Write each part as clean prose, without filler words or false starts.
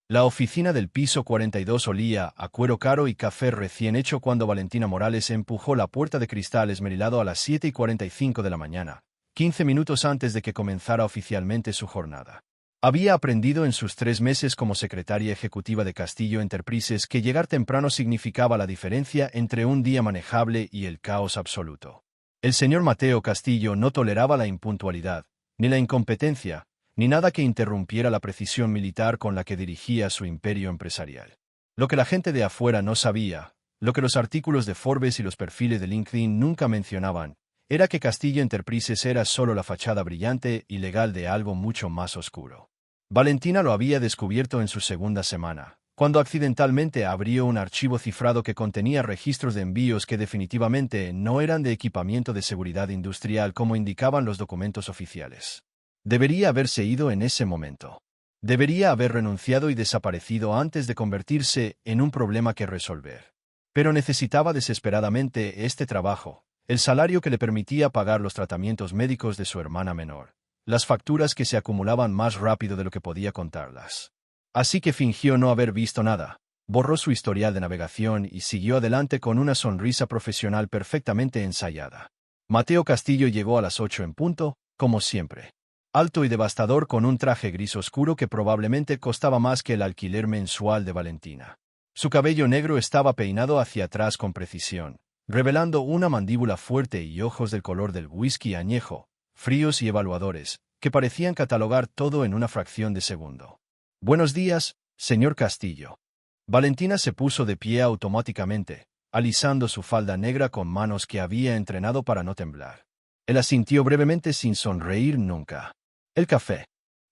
La oficina del piso 42 olía a cuero caro y café recién hecho cuando Valentina Morales empujó la puerta de cristal esmerilado a las 7:45 de la mañana, 15 minutos antes de que comenzara oficialmente su jornada. Había aprendido en sus 3 meses como secretaria ejecutiva de Castillo Enterprises que llegar temprano significaba la diferencia entre un día manejable y el caos absoluto. El señor Mateo Castillo no toleraba la impuntualidad, ni la incompetencia, ni nada que interrumpiera la precisión militar con la que dirigía su imperio empresarial. Lo que la gente de afuera no sabía, lo que los artículos de Forbes y los perfiles de LinkedIn nunca mencionaban, era que Castillo Enterprises era solo la fachada brillante y legal de algo mucho más oscuro. Valentina lo había descubierto en su segunda semana, cuando accidentalmente abrió un archivo cifrado que contenía registros de envíos que definitivamente no eran de equipamiento de seguridad industrial como indicaban los documentos oficiales. Debería haberse ido en ese momento. Debería haber renunciado y desaparecido antes de convertirse en un problema que resolver. Pero necesitaba desesperadamente este trabajo, el salario que le permitía pagar los tratamientos médicos de su hermana menor, las facturas que se acumulaban más rápido de lo que podía contarlas. Así que fingió no haber visto nada, borró su historial de navegación y siguió adelante con una sonrisa profesional perfectamente ensayada. Mateo Castillo llegó a las 8 en punto, como siempre. Alto y devastador con un traje gris oscuro que probablemente costaba más que el alquiler mensual de Valentina. Su cabello negro estaba peinado hacia atrás con precisión, revelando una mandíbula fuerte y ojos del color del whisky añejo, fríos y evaluadores, que parecían catalogar todo en una fracción de segundo. «Buenos días, señor Castillo». Valentina se puso de pie automáticamente, alisando su falda negra con manos que había entrenado para no temblar. Él asintió brevemente sin sonreír nunca. «¿El café?»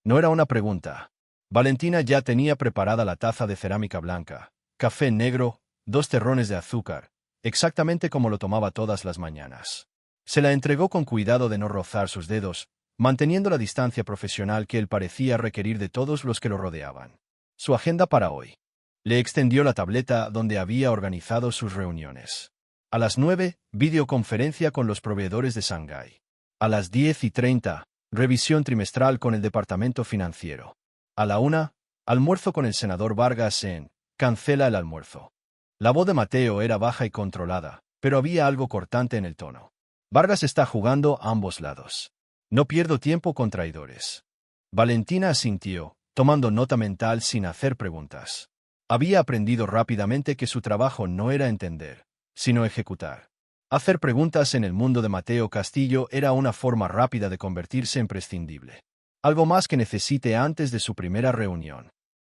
No era una pregunta. Valentina ya tenía preparada la taza de cerámica blanca, café negro, 2 terrones de azúcar, exactamente como lo tomaba todas las mañanas. Se la entregó con cuidado de no rozar sus dedos, manteniendo la distancia profesional que él parecía requerir de todos los que lo rodeaban. Su agenda para hoy. Le extendió la tableta donde había organizado sus reuniones. A las 9, videoconferencia con los proveedores de Shanghái. A las 10:30, revisión trimestral con el departamento financiero. A la 1, almuerzo con el senador Vargas en «Cancela el almuerzo». La voz de Mateo era baja y controlada, pero había algo cortante en el tono. Vargas está jugando a ambos lados. No pierdo tiempo con traidores. Valentina asintió, tomando nota mental sin hacer preguntas. Había aprendido rápidamente que su trabajo no era entender, sino ejecutar. Hacer preguntas en el mundo de Mateo Castillo era una forma rápida de convertirse en prescindible. Algo más que necesite antes de su primera reunión.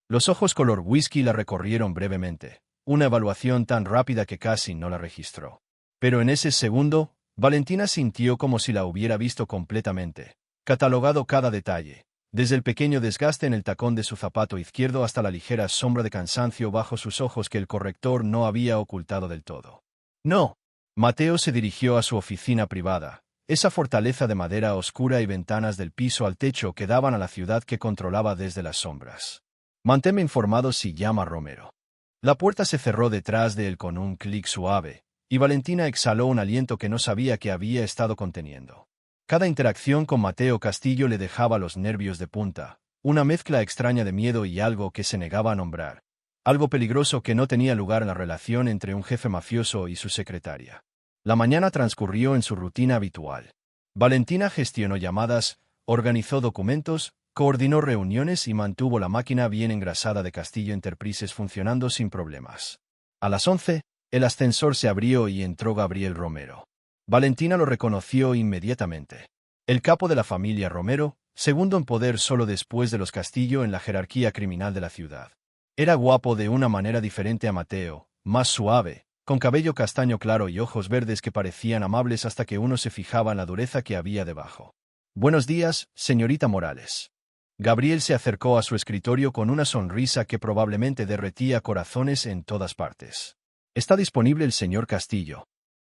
Los ojos color whisky la recorrieron brevemente, una evaluación tan rápida que casi no la registró. Pero en ese segundo, Valentina sintió como si la hubiera visto completamente, catalogado cada detalle, desde el pequeño desgaste en el tacón de su zapato izquierdo hasta la ligera sombra de cansancio bajo sus ojos que el corrector no había ocultado del todo. No. Mateo se dirigió a su oficina privada, esa fortaleza de madera oscura y ventanas del piso al techo que daban a la ciudad que controlaba desde las sombras. Manténme informado si llama Romero. La puerta se cerró detrás de él con un clic suave, y Valentina exhaló un aliento que no sabía que había estado conteniendo. Cada interacción con Mateo Castillo le dejaba los nervios de punta, una mezcla extraña de miedo y algo que se negaba a nombrar. Algo peligroso que no tenía lugar en la relación entre un jefe mafioso y su secretaria. La mañana transcurrió en su rutina habitual. Valentina gestionó llamadas, organizó documentos, coordinó reuniones y mantuvo la máquina bien engrasada de Castillo Enterprises funcionando sin problemas. A las 11, el ascensor se abrió y entró Gabriel Romero. Valentina lo reconoció inmediatamente. El capo de la familia Romero, segundo en poder solo después de los Castillo en la jerarquía criminal de la ciudad. Era guapo de una manera diferente a Mateo, más suave, con cabello castaño claro y ojos verdes que parecían amables hasta que uno se fijaba en la dureza que había debajo. «Buenos días, señorita Morales». Gabriel se acercó a su escritorio con una sonrisa que probablemente derretía corazones en todas partes. «Está disponible el señor Castillo.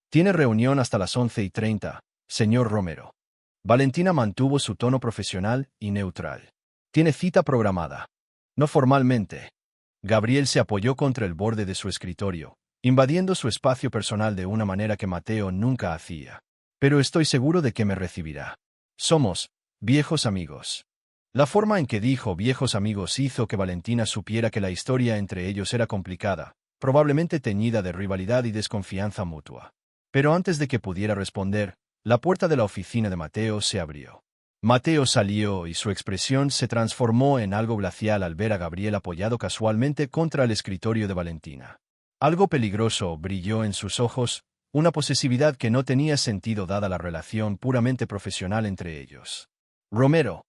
Tiene reunión hasta las 11:30, señor Romero». Valentina mantuvo su tono profesional y neutral. «Tiene cita programada». «No formalmente». Gabriel se apoyó contra el borde de su escritorio, invadiendo su espacio personal de una manera que Mateo nunca hacía. «Pero estoy seguro de que me recibirá. Somos viejos amigos». La forma en que dijo viejos amigos hizo que Valentina supiera que la historia entre ellos era complicada, probablemente teñida de rivalidad y desconfianza mutua. Pero antes de que pudiera responder, la puerta de la oficina de Mateo se abrió. Mateo salió y su expresión se transformó en algo glacial al ver a Gabriel apoyado casualmente contra el escritorio de Valentina. Algo peligroso brilló en sus ojos, una posesividad que no tenía sentido dada la relación puramente profesional entre ellos. Romero.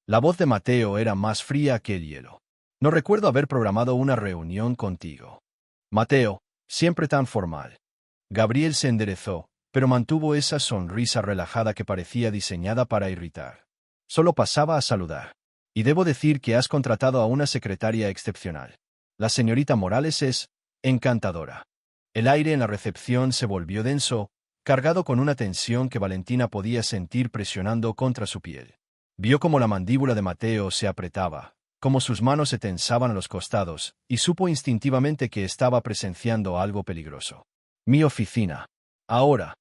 La voz de Mateo era más fría que el hielo. No recuerdo haber programado una reunión contigo. Mateo, siempre tan formal. Gabriel se enderezó, pero mantuvo esa sonrisa relajada que parecía diseñada para irritar. Solo pasaba a saludar. Y debo decir que has contratado a una secretaria excepcional. La señorita Morales es encantadora. El aire en la recepción se volvió denso, cargado con una tensión que Valentina podía sentir presionando contra su piel. Vio cómo la mandíbula de Mateo se apretaba, cómo sus manos se tensaban a los costados, y supo instintivamente que estaba presenciando algo peligroso. Mi oficina. Ahora.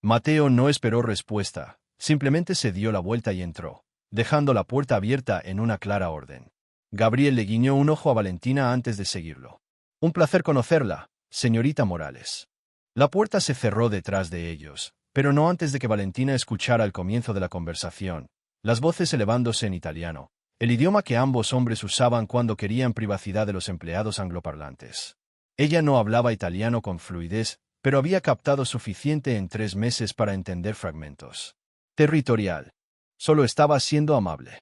Mateo no esperó respuesta, simplemente se dio la vuelta y entró, dejando la puerta abierta en una clara orden. Gabriel le guiñó un ojo a Valentina antes de seguirlo. Un placer conocerla, señorita Morales. La puerta se cerró detrás de ellos, pero no antes de que Valentina escuchara el comienzo de la conversación, las voces elevándose en italiano, el idioma que ambos hombres usaban cuando querían privacidad de los empleados angloparlantes. Ella no hablaba italiano con fluidez, pero había captado suficiente en 3 meses para entender fragmentos. Territorial. Solo estaba siendo amable.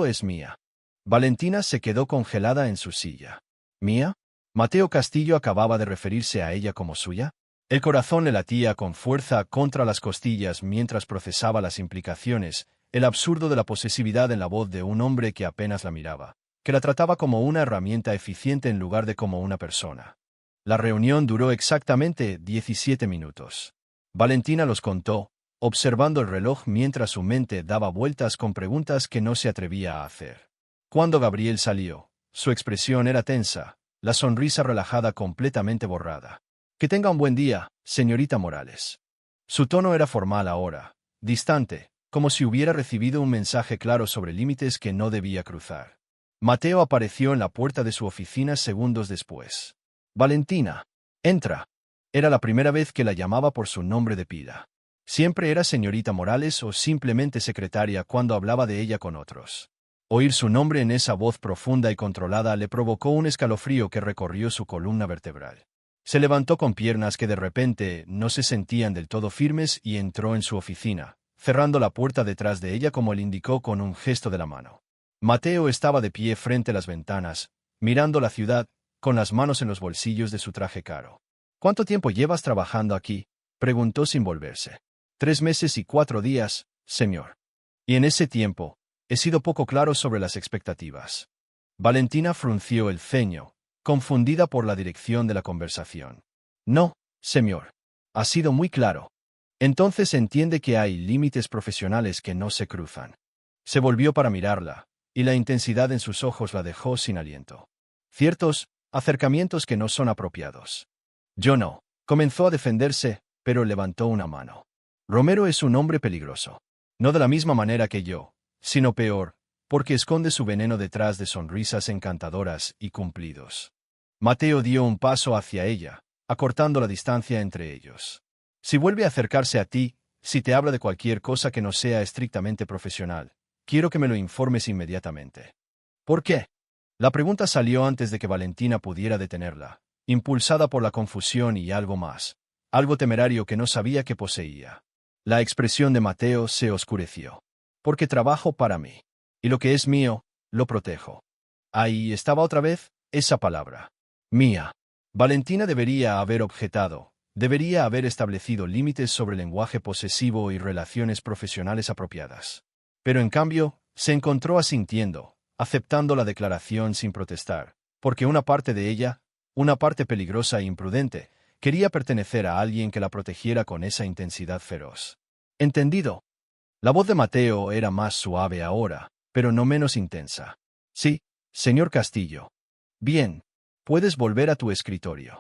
Es mía. Valentina se quedó congelada en su silla. ¿Mía? ¿Mateo Castillo acababa de referirse a ella como suya? El corazón le latía con fuerza contra las costillas mientras procesaba las implicaciones, el absurdo de la posesividad en la voz de un hombre que apenas la miraba, que la trataba como una herramienta eficiente en lugar de como una persona. La reunión duró exactamente 17 minutos. Valentina los contó, observando el reloj mientras su mente daba vueltas con preguntas que no se atrevía a hacer. Cuando Gabriel salió, su expresión era tensa, la sonrisa relajada completamente borrada. Que tenga un buen día, señorita Morales. Su tono era formal ahora, distante, como si hubiera recibido un mensaje claro sobre límites que no debía cruzar. Mateo apareció en la puerta de su oficina segundos después. Valentina. Entra. Era la primera vez que la llamaba por su nombre de pila. Siempre era señorita Morales o simplemente secretaria cuando hablaba de ella con otros. Oír su nombre en esa voz profunda y controlada le provocó un escalofrío que recorrió su columna vertebral. Se levantó con piernas que de repente no se sentían del todo firmes y entró en su oficina, cerrando la puerta detrás de ella como él indicó con un gesto de la mano. Mateo estaba de pie frente a las ventanas, mirando la ciudad, con las manos en los bolsillos de su traje caro. ¿Cuánto tiempo llevas trabajando aquí?, preguntó sin volverse. 3 meses y 4 días, señor. Y en ese tiempo, he sido poco claro sobre las expectativas. Valentina frunció el ceño, confundida por la dirección de la conversación. No, señor. Ha sido muy claro. Entonces entiende que hay límites profesionales que no se cruzan. Se volvió para mirarla, y la intensidad en sus ojos la dejó sin aliento. Ciertos acercamientos que no son apropiados. Yo no. Comenzó a defenderse, pero levantó una mano. Romero es un hombre peligroso. No de la misma manera que yo, sino peor, porque esconde su veneno detrás de sonrisas encantadoras y cumplidos. Mateo dio un paso hacia ella, acortando la distancia entre ellos. Si vuelve a acercarse a ti, si te habla de cualquier cosa que no sea estrictamente profesional, quiero que me lo informes inmediatamente. ¿Por qué? La pregunta salió antes de que Valentina pudiera detenerla, impulsada por la confusión y algo más, algo temerario que no sabía que poseía. La expresión de Mateo se oscureció. Porque trabajo para mí. Y lo que es mío, lo protejo. Ahí estaba otra vez, esa palabra. Mía. Valentina debería haber objetado, debería haber establecido límites sobre lenguaje posesivo y relaciones profesionales apropiadas. Pero en cambio, se encontró asintiendo, aceptando la declaración sin protestar, porque una parte de ella, una parte peligrosa e imprudente, quería pertenecer a alguien que la protegiera con esa intensidad feroz. ¿Entendido? La voz de Mateo era más suave ahora, pero no menos intensa. Sí, señor Castillo. Bien. Puedes volver a tu escritorio.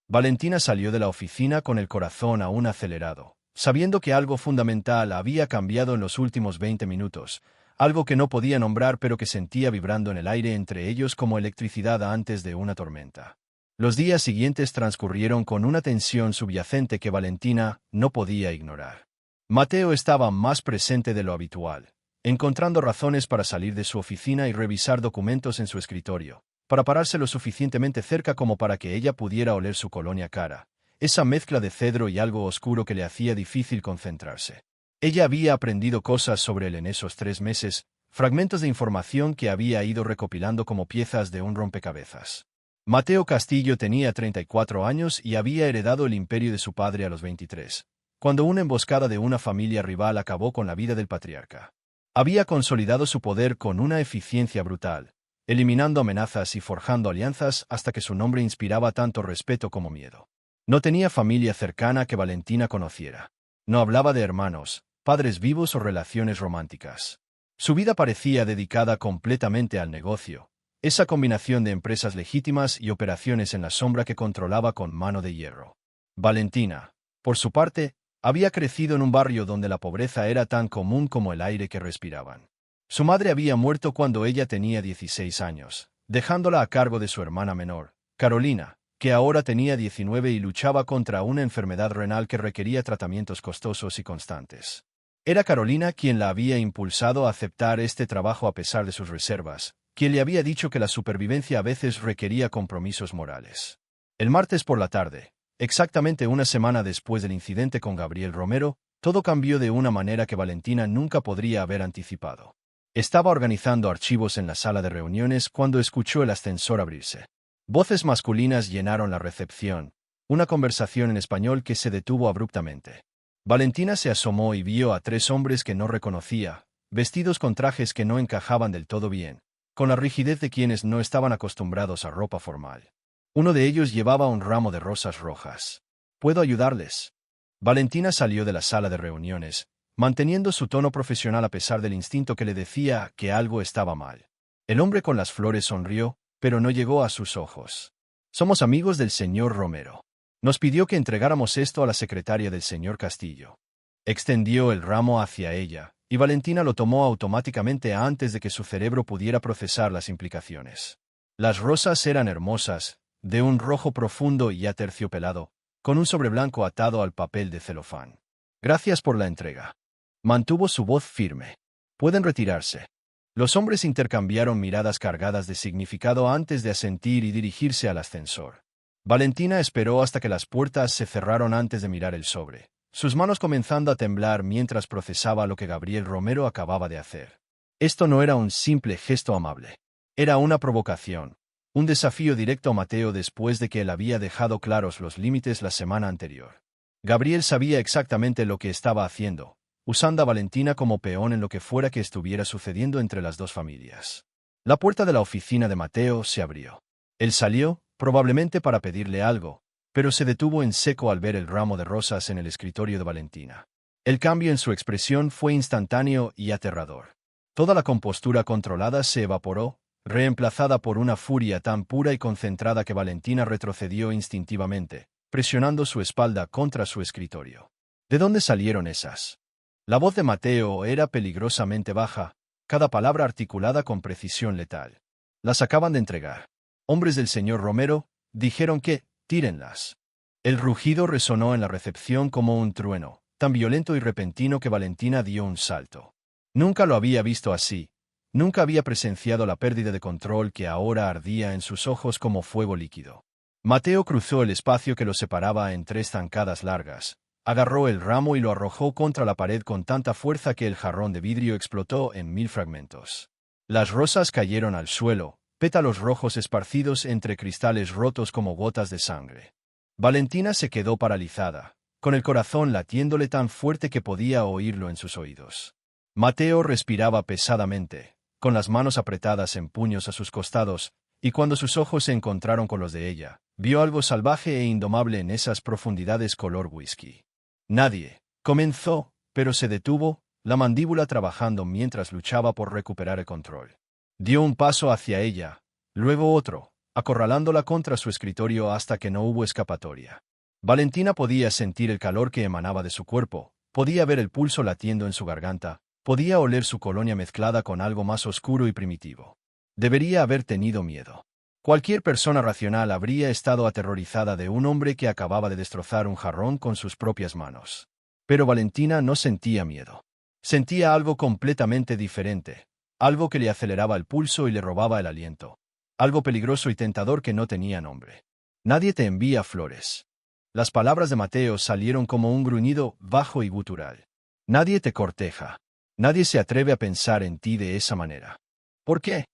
Valentina salió de la oficina con el corazón aún acelerado, sabiendo que algo fundamental había cambiado en los últimos 20 minutos, algo que no podía nombrar pero que sentía vibrando en el aire entre ellos como electricidad antes de una tormenta. Los días siguientes transcurrieron con una tensión subyacente que Valentina no podía ignorar. Mateo estaba más presente de lo habitual, encontrando razones para salir de su oficina y revisar documentos en su escritorio, para pararse lo suficientemente cerca como para que ella pudiera oler su colonia cara, esa mezcla de cedro y algo oscuro que le hacía difícil concentrarse. Ella había aprendido cosas sobre él en esos 3 meses, fragmentos de información que había ido recopilando como piezas de un rompecabezas. Mateo Castillo tenía 34 años y había heredado el imperio de su padre a los 23, cuando una emboscada de una familia rival acabó con la vida del patriarca. Había consolidado su poder con una eficiencia brutal, eliminando amenazas y forjando alianzas hasta que su nombre inspiraba tanto respeto como miedo. No tenía familia cercana que Valentina conociera. No hablaba de hermanos, padres vivos o relaciones románticas. Su vida parecía dedicada completamente al negocio, esa combinación de empresas legítimas y operaciones en la sombra que controlaba con mano de hierro. Valentina, por su parte, había crecido en un barrio donde la pobreza era tan común como el aire que respiraban. Su madre había muerto cuando ella tenía 16 años, dejándola a cargo de su hermana menor, Carolina, que ahora tenía 19 y luchaba contra una enfermedad renal que requería tratamientos costosos y constantes. Era Carolina quien la había impulsado a aceptar este trabajo a pesar de sus reservas, quien le había dicho que la supervivencia a veces requería compromisos morales. El martes por la tarde, exactamente una semana después del incidente con Gabriel Romero, todo cambió de una manera que Valentina nunca podría haber anticipado. Estaba organizando archivos en la sala de reuniones cuando escuchó el ascensor abrirse. Voces masculinas llenaron la recepción, una conversación en español que se detuvo abruptamente. Valentina se asomó y vio a 3 hombres que no reconocía, vestidos con trajes que no encajaban del todo bien, con la rigidez de quienes no estaban acostumbrados a ropa formal. Uno de ellos llevaba un ramo de rosas rojas. ¿Puedo ayudarles? Valentina salió de la sala de reuniones, manteniendo su tono profesional a pesar del instinto que le decía que algo estaba mal. El hombre con las flores sonrió, pero no llegó a sus ojos. Somos amigos del señor Romero. Nos pidió que entregáramos esto a la secretaria del señor Castillo. Extendió el ramo hacia ella, y Valentina lo tomó automáticamente antes de que su cerebro pudiera procesar las implicaciones. Las rosas eran hermosas, de un rojo profundo y aterciopelado, con un sobreblanco atado al papel de celofán. Gracias por la entrega. Mantuvo su voz firme. Pueden retirarse. Los hombres intercambiaron miradas cargadas de significado antes de asentir y dirigirse al ascensor. Valentina esperó hasta que las puertas se cerraron antes de mirar el sobre, sus manos comenzando a temblar mientras procesaba lo que Gabriel Romero acababa de hacer. Esto no era un simple gesto amable. Era una provocación. Un desafío directo a Mateo después de que él había dejado claros los límites la semana anterior. Gabriel sabía exactamente lo que estaba haciendo, usando a Valentina como peón en lo que fuera que estuviera sucediendo entre las dos familias. La puerta de la oficina de Mateo se abrió. Él salió, probablemente para pedirle algo, pero se detuvo en seco al ver el ramo de rosas en el escritorio de Valentina. El cambio en su expresión fue instantáneo y aterrador. Toda la compostura controlada se evaporó, reemplazada por una furia tan pura y concentrada que Valentina retrocedió instintivamente, presionando su espalda contra su escritorio. ¿De dónde salieron esas? La voz de Mateo era peligrosamente baja, cada palabra articulada con precisión letal. Las acaban de entregar. Hombres del señor Romero, dijeron que, tírenlas. El rugido resonó en la recepción como un trueno, tan violento y repentino que Valentina dio un salto. Nunca lo había visto así. Nunca había presenciado la pérdida de control que ahora ardía en sus ojos como fuego líquido. Mateo cruzó el espacio que los separaba en 3 zancadas largas, agarró el ramo y lo arrojó contra la pared con tanta fuerza que el jarrón de vidrio explotó en 1000 fragmentos. Las rosas cayeron al suelo, pétalos rojos esparcidos entre cristales rotos como gotas de sangre. Valentina se quedó paralizada, con el corazón latiéndole tan fuerte que podía oírlo en sus oídos. Mateo respiraba pesadamente, con las manos apretadas en puños a sus costados, y cuando sus ojos se encontraron con los de ella, vio algo salvaje e indomable en esas profundidades color whisky. Nadie comenzó, pero se detuvo, la mandíbula trabajando mientras luchaba por recuperar el control. Dio un paso hacia ella, luego otro, acorralándola contra su escritorio hasta que no hubo escapatoria. Valentina podía sentir el calor que emanaba de su cuerpo, podía ver el pulso latiendo en su garganta, Podía oler su colonia mezclada con algo más oscuro y primitivo. Debería haber tenido miedo. Cualquier persona racional habría estado aterrorizada de un hombre que acababa de destrozar un jarrón con sus propias manos. Pero Valentina no sentía miedo. Sentía algo completamente diferente, algo que le aceleraba el pulso y le robaba el aliento. Algo peligroso y tentador que no tenía nombre. Nadie te envía flores. Las palabras de Mateo salieron como un gruñido bajo y gutural. Nadie te corteja. Nadie se atreve a pensar en ti de esa manera. ¿Por qué?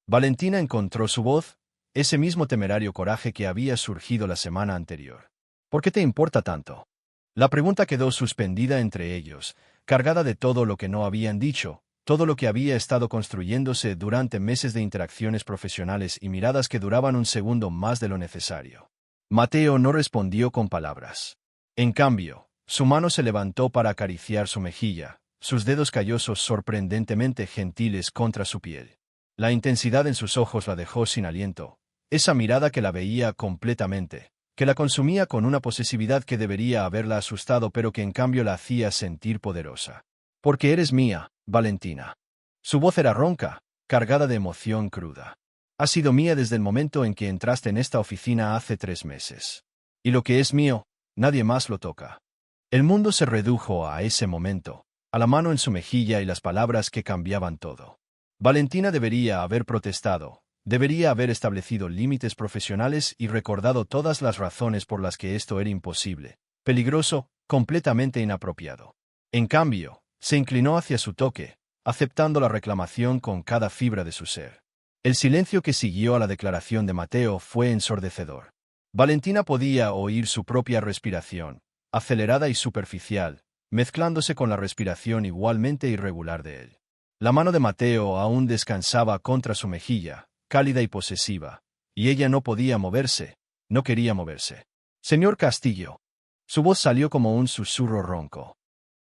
Valentina encontró su voz, ese mismo temerario coraje que había surgido la semana anterior. ¿Por qué te importa tanto? La pregunta quedó suspendida entre ellos, cargada de todo lo que no habían dicho, todo lo que había estado construyéndose durante meses de interacciones profesionales y miradas que duraban un segundo más de lo necesario. Mateo no respondió con palabras. En cambio, su mano se levantó para acariciar su mejilla, sus dedos callosos sorprendentemente gentiles contra su piel. La intensidad en sus ojos la dejó sin aliento, esa mirada que la veía completamente, que la consumía con una posesividad que debería haberla asustado pero que en cambio la hacía sentir poderosa. Porque eres mía, Valentina. Su voz era ronca, cargada de emoción cruda. Has sido mía desde el momento en que entraste en esta oficina hace 3 meses. Y lo que es mío, nadie más lo toca. El mundo se redujo a ese momento, a la mano en su mejilla y las palabras que cambiaban todo. Valentina debería haber protestado, debería haber establecido límites profesionales y recordado todas las razones por las que esto era imposible, peligroso, completamente inapropiado. En cambio, se inclinó hacia su toque, aceptando la reclamación con cada fibra de su ser. El silencio que siguió a la declaración de Mateo fue ensordecedor. Valentina podía oír su propia respiración, acelerada y superficial, mezclándose con la respiración igualmente irregular de él. La mano de Mateo aún descansaba contra su mejilla, cálida y posesiva, y ella no podía moverse, no quería moverse. Señor Castillo. Su voz salió como un susurro ronco.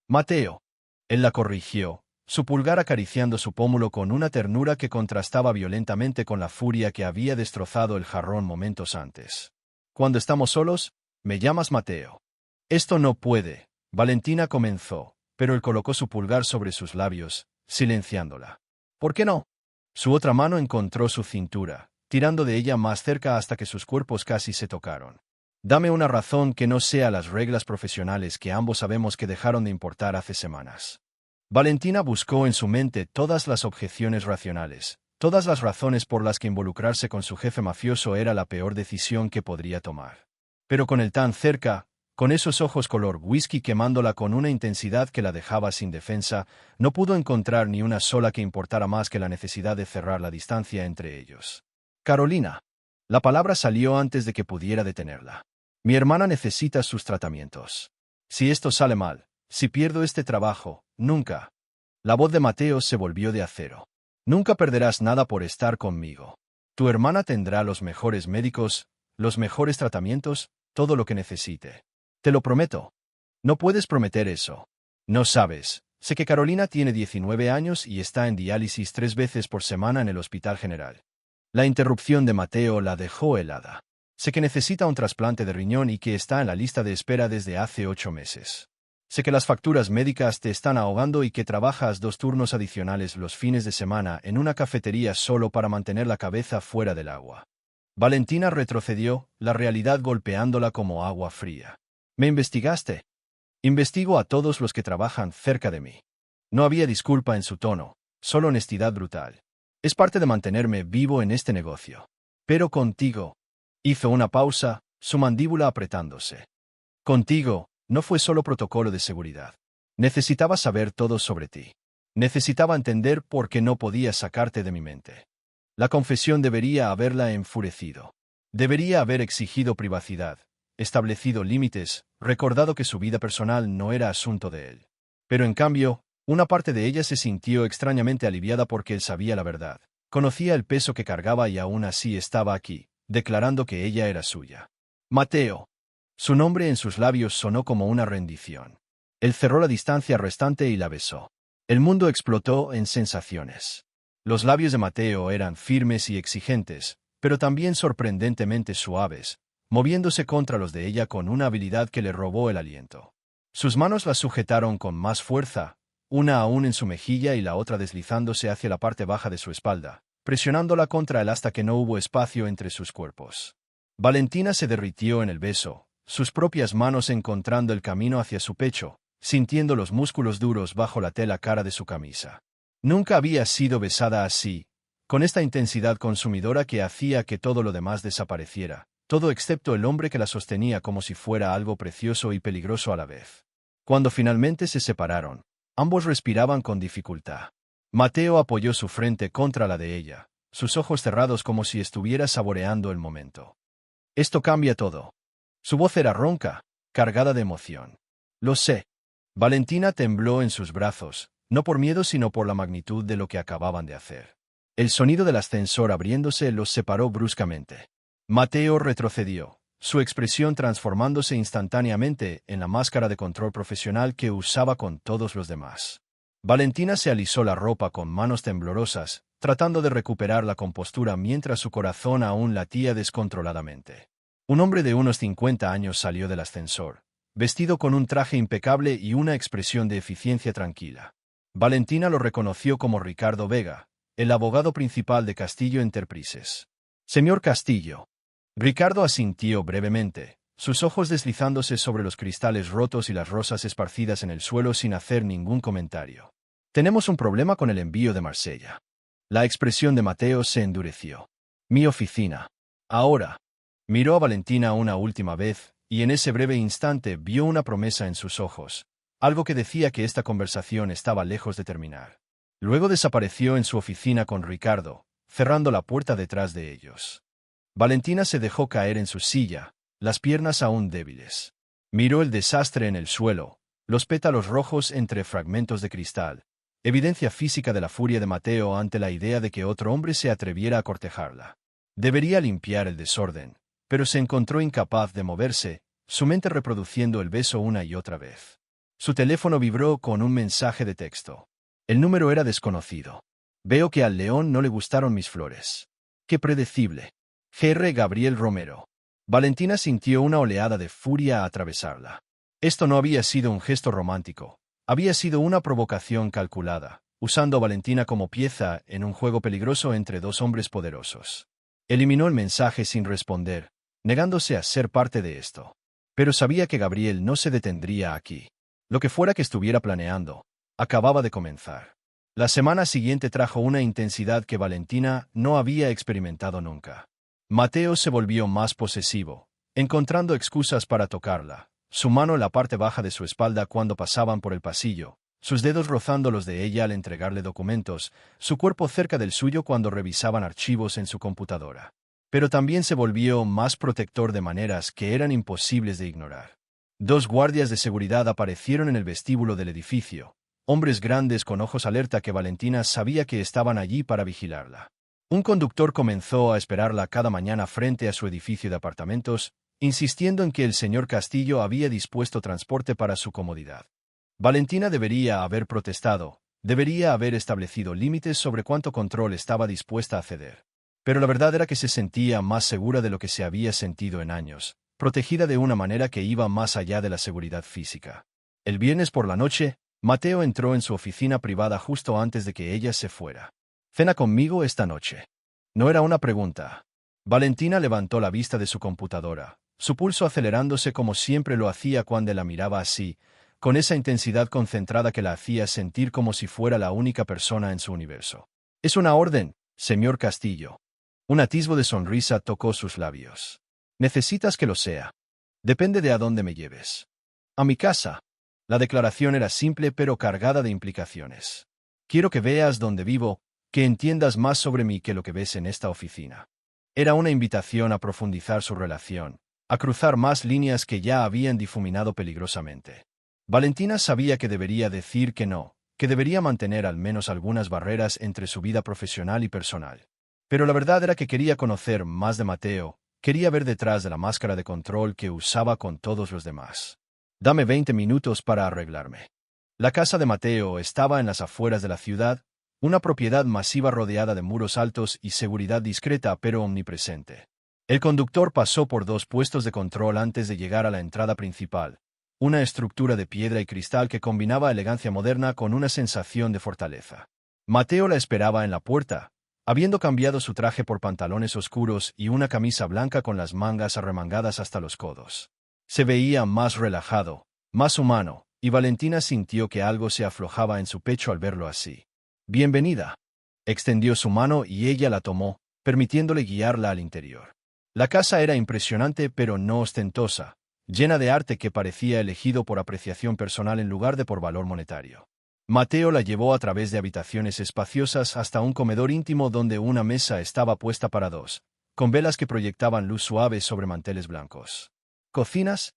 Mateo. Él la corrigió, su pulgar acariciando su pómulo con una ternura que contrastaba violentamente con la furia que había destrozado el jarrón momentos antes. Cuando estamos solos, me llamas Mateo. Esto no puede, Valentina comenzó, pero él colocó su pulgar sobre sus labios, silenciándola. ¿Por qué no? Su otra mano encontró su cintura, tirando de ella más cerca hasta que sus cuerpos casi se tocaron. Dame una razón que no sea las reglas profesionales que ambos sabemos que dejaron de importar hace semanas. Valentina buscó en su mente todas las objeciones racionales, todas las razones por las que involucrarse con su jefe mafioso era la peor decisión que podría tomar. Pero con él tan cerca, con esos ojos color whisky quemándola con una intensidad que la dejaba sin defensa, no pudo encontrar ni una sola que importara más que la necesidad de cerrar la distancia entre ellos. Carolina. La palabra salió antes de que pudiera detenerla. Mi hermana necesita sus tratamientos. Si esto sale mal, si pierdo este trabajo, nunca. La voz de Mateo se volvió de acero. Nunca perderás nada por estar conmigo. Tu hermana tendrá los mejores médicos, los mejores tratamientos, todo lo que necesite. Te lo prometo. No puedes prometer eso. No sabes. Sé que Carolina tiene 19 años y está en diálisis 3 veces por semana en el Hospital General. La interrupción de Mateo la dejó helada. Sé que necesita un trasplante de riñón y que está en la lista de espera desde hace 8 meses. Sé que las facturas médicas te están ahogando y que trabajas 2 turnos adicionales los fines de semana en una cafetería solo para mantener la cabeza fuera del agua. Valentina retrocedió, la realidad golpeándola como agua fría. ¿Me investigaste? Investigo a todos los que trabajan cerca de mí. No había disculpa en su tono, solo honestidad brutal. Es parte de mantenerme vivo en este negocio. Pero contigo. Hizo una pausa, su mandíbula apretándose. Contigo, no fue solo protocolo de seguridad. Necesitaba saber todo sobre ti. Necesitaba entender por qué no podía sacarte de mi mente. La confesión debería haberla enfurecido. Debería haber exigido privacidad, establecido límites, recordado que su vida personal no era asunto de él. Pero en cambio, una parte de ella se sintió extrañamente aliviada porque él sabía la verdad. Conocía el peso que cargaba y aún así estaba aquí, declarando que ella era suya. Mateo. Su nombre en sus labios sonó como una rendición. Él cerró la distancia restante y la besó. El mundo explotó en sensaciones. Los labios de Mateo eran firmes y exigentes, pero también sorprendentemente suaves, moviéndose contra los de ella con una habilidad que le robó el aliento. Sus manos la sujetaron con más fuerza, una aún en su mejilla y la otra deslizándose hacia la parte baja de su espalda, presionándola contra él hasta que no hubo espacio entre sus cuerpos. Valentina se derritió en el beso, sus propias manos encontrando el camino hacia su pecho, sintiendo los músculos duros bajo la tela cara de su camisa. Nunca había sido besada así, con esta intensidad consumidora que hacía que todo lo demás desapareciera, todo excepto el hombre que la sostenía como si fuera algo precioso y peligroso a la vez. Cuando finalmente se separaron, ambos respiraban con dificultad. Mateo apoyó su frente contra la de ella, sus ojos cerrados como si estuviera saboreando el momento. Esto cambia todo. Su voz era ronca, cargada de emoción. Lo sé. Valentina tembló en sus brazos, no por miedo sino por la magnitud de lo que acababan de hacer. El sonido del ascensor abriéndose los separó bruscamente. Mateo retrocedió, su expresión transformándose instantáneamente en la máscara de control profesional que usaba con todos los demás. Valentina se alisó la ropa con manos temblorosas, tratando de recuperar la compostura mientras su corazón aún latía descontroladamente. Un hombre de unos 50 años salió del ascensor, vestido con un traje impecable y una expresión de eficiencia tranquila. Valentina lo reconoció como Ricardo Vega, el abogado principal de Castillo Enterprises. «Señor Castillo». Ricardo asintió brevemente, sus ojos deslizándose sobre los cristales rotos y las rosas esparcidas en el suelo sin hacer ningún comentario. «Tenemos un problema con el envío de Marsella». La expresión de Mateo se endureció. «Mi oficina». «Ahora». Miró a Valentina una última vez, y en ese breve instante vio una promesa en sus ojos, algo que decía que esta conversación estaba lejos de terminar. Luego desapareció en su oficina con Ricardo, cerrando la puerta detrás de ellos. Valentina se dejó caer en su silla, las piernas aún débiles. Miró el desastre en el suelo, los pétalos rojos entre fragmentos de cristal, evidencia física de la furia de Mateo ante la idea de que otro hombre se atreviera a cortejarla. Debería limpiar el desorden, pero se encontró incapaz de moverse, su mente reproduciendo el beso una y otra vez. Su teléfono vibró con un mensaje de texto. El número era desconocido. «Veo que al león no le gustaron mis flores». «Qué predecible». G.R. Gabriel Romero. Valentina sintió una oleada de furia atravesarla. Esto no había sido un gesto romántico. Había sido una provocación calculada, usando a Valentina como pieza en un juego peligroso entre dos hombres poderosos. Eliminó el mensaje sin responder, negándose a ser parte de esto. Pero sabía que Gabriel no se detendría aquí. Lo que fuera que estuviera planeando, acababa de comenzar. La semana siguiente trajo una intensidad que Valentina no había experimentado nunca. Mateo se volvió más posesivo, encontrando excusas para tocarla, su mano en la parte baja de su espalda cuando pasaban por el pasillo, sus dedos rozando los de ella al entregarle documentos, su cuerpo cerca del suyo cuando revisaban archivos en su computadora. Pero también se volvió más protector de maneras que eran imposibles de ignorar. 2 guardias de seguridad aparecieron en el vestíbulo del edificio, hombres grandes con ojos alerta que Valentina sabía que estaban allí para vigilarla. Un conductor comenzó a esperarla cada mañana frente a su edificio de apartamentos, insistiendo en que el señor Castillo había dispuesto transporte para su comodidad. Valentina debería haber protestado, debería haber establecido límites sobre cuánto control estaba dispuesta a ceder. Pero la verdad era que se sentía más segura de lo que se había sentido en años, protegida de una manera que iba más allá de la seguridad física. El viernes por la noche, Mateo entró en su oficina privada justo antes de que ella se fuera. «¿Cena conmigo esta noche?» No era una pregunta. Valentina levantó la vista de su computadora, su pulso acelerándose como siempre lo hacía cuando la miraba así, con esa intensidad concentrada que la hacía sentir como si fuera la única persona en su universo. «Es una orden, señor Castillo». Un atisbo de sonrisa tocó sus labios. «Necesitas que lo sea. Depende de a dónde me lleves». «A mi casa». La declaración era simple pero cargada de implicaciones. «Quiero que veas dónde vivo, que entiendas más sobre mí que lo que ves en esta oficina». Era una invitación a profundizar su relación, a cruzar más líneas que ya habían difuminado peligrosamente. Valentina sabía que debería decir que no, que debería mantener al menos algunas barreras entre su vida profesional y personal. Pero la verdad era que quería conocer más de Mateo, quería ver detrás de la máscara de control que usaba con todos los demás. «Dame 20 minutos para arreglarme». La casa de Mateo estaba en las afueras de la ciudad, una propiedad masiva rodeada de muros altos y seguridad discreta pero omnipresente. El conductor pasó por 2 puestos de control antes de llegar a la entrada principal, una estructura de piedra y cristal que combinaba elegancia moderna con una sensación de fortaleza. Mateo la esperaba en la puerta, habiendo cambiado su traje por pantalones oscuros y una camisa blanca con las mangas arremangadas hasta los codos. Se veía más relajado, más humano, y Valentina sintió que algo se aflojaba en su pecho al verlo así. «Bienvenida». Extendió su mano y ella la tomó, permitiéndole guiarla al interior. La casa era impresionante pero no ostentosa, llena de arte que parecía elegido por apreciación personal en lugar de por valor monetario. Mateo la llevó a través de habitaciones espaciosas hasta un comedor íntimo donde una mesa estaba puesta para dos, con velas que proyectaban luz suave sobre manteles blancos. ¿Cocinas?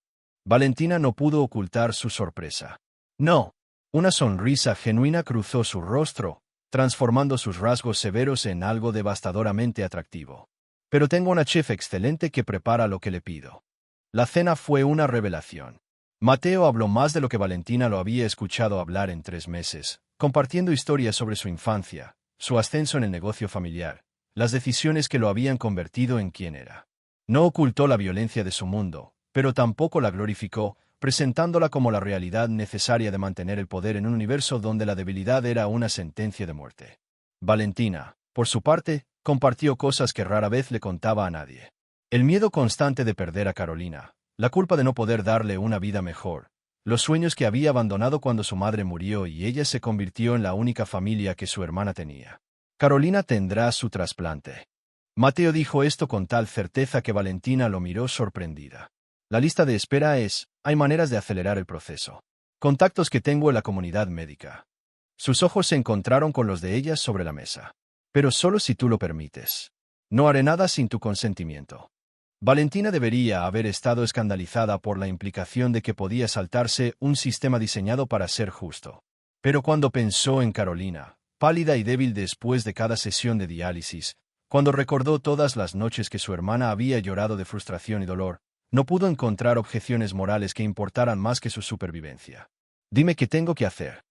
Valentina no pudo ocultar su sorpresa. No. Una sonrisa genuina cruzó su rostro, transformando sus rasgos severos en algo devastadoramente atractivo. Pero tengo una chef excelente que prepara lo que le pido. La cena fue una revelación. Mateo habló más de lo que Valentina lo había escuchado hablar en 3 meses, compartiendo historias sobre su infancia, su ascenso en el negocio familiar, las decisiones que lo habían convertido en quien era. No ocultó la violencia de su mundo, pero tampoco la glorificó, presentándola como la realidad necesaria de mantener el poder en un universo donde la debilidad era una sentencia de muerte. Valentina, por su parte, compartió cosas que rara vez le contaba a nadie. El miedo constante de perder a Carolina, la culpa de no poder darle una vida mejor, los sueños que había abandonado cuando su madre murió y ella se convirtió en la única familia que su hermana tenía. Carolina tendrá su trasplante. Mateo dijo esto con tal certeza que Valentina lo miró sorprendida. La lista de espera hay maneras de acelerar el proceso. Contactos que tengo en la comunidad médica. Sus ojos se encontraron con los de ella sobre la mesa. Pero solo si tú lo permites. No haré nada sin tu consentimiento. Valentina debería haber estado escandalizada por la implicación de que podía saltarse un sistema diseñado para ser justo. Pero cuando pensó en Carolina, pálida y débil después de cada sesión de diálisis, cuando recordó todas las noches que su hermana había llorado de frustración y dolor, no pudo encontrar objeciones morales que importaran más que su supervivencia. «Dime qué tengo que hacer.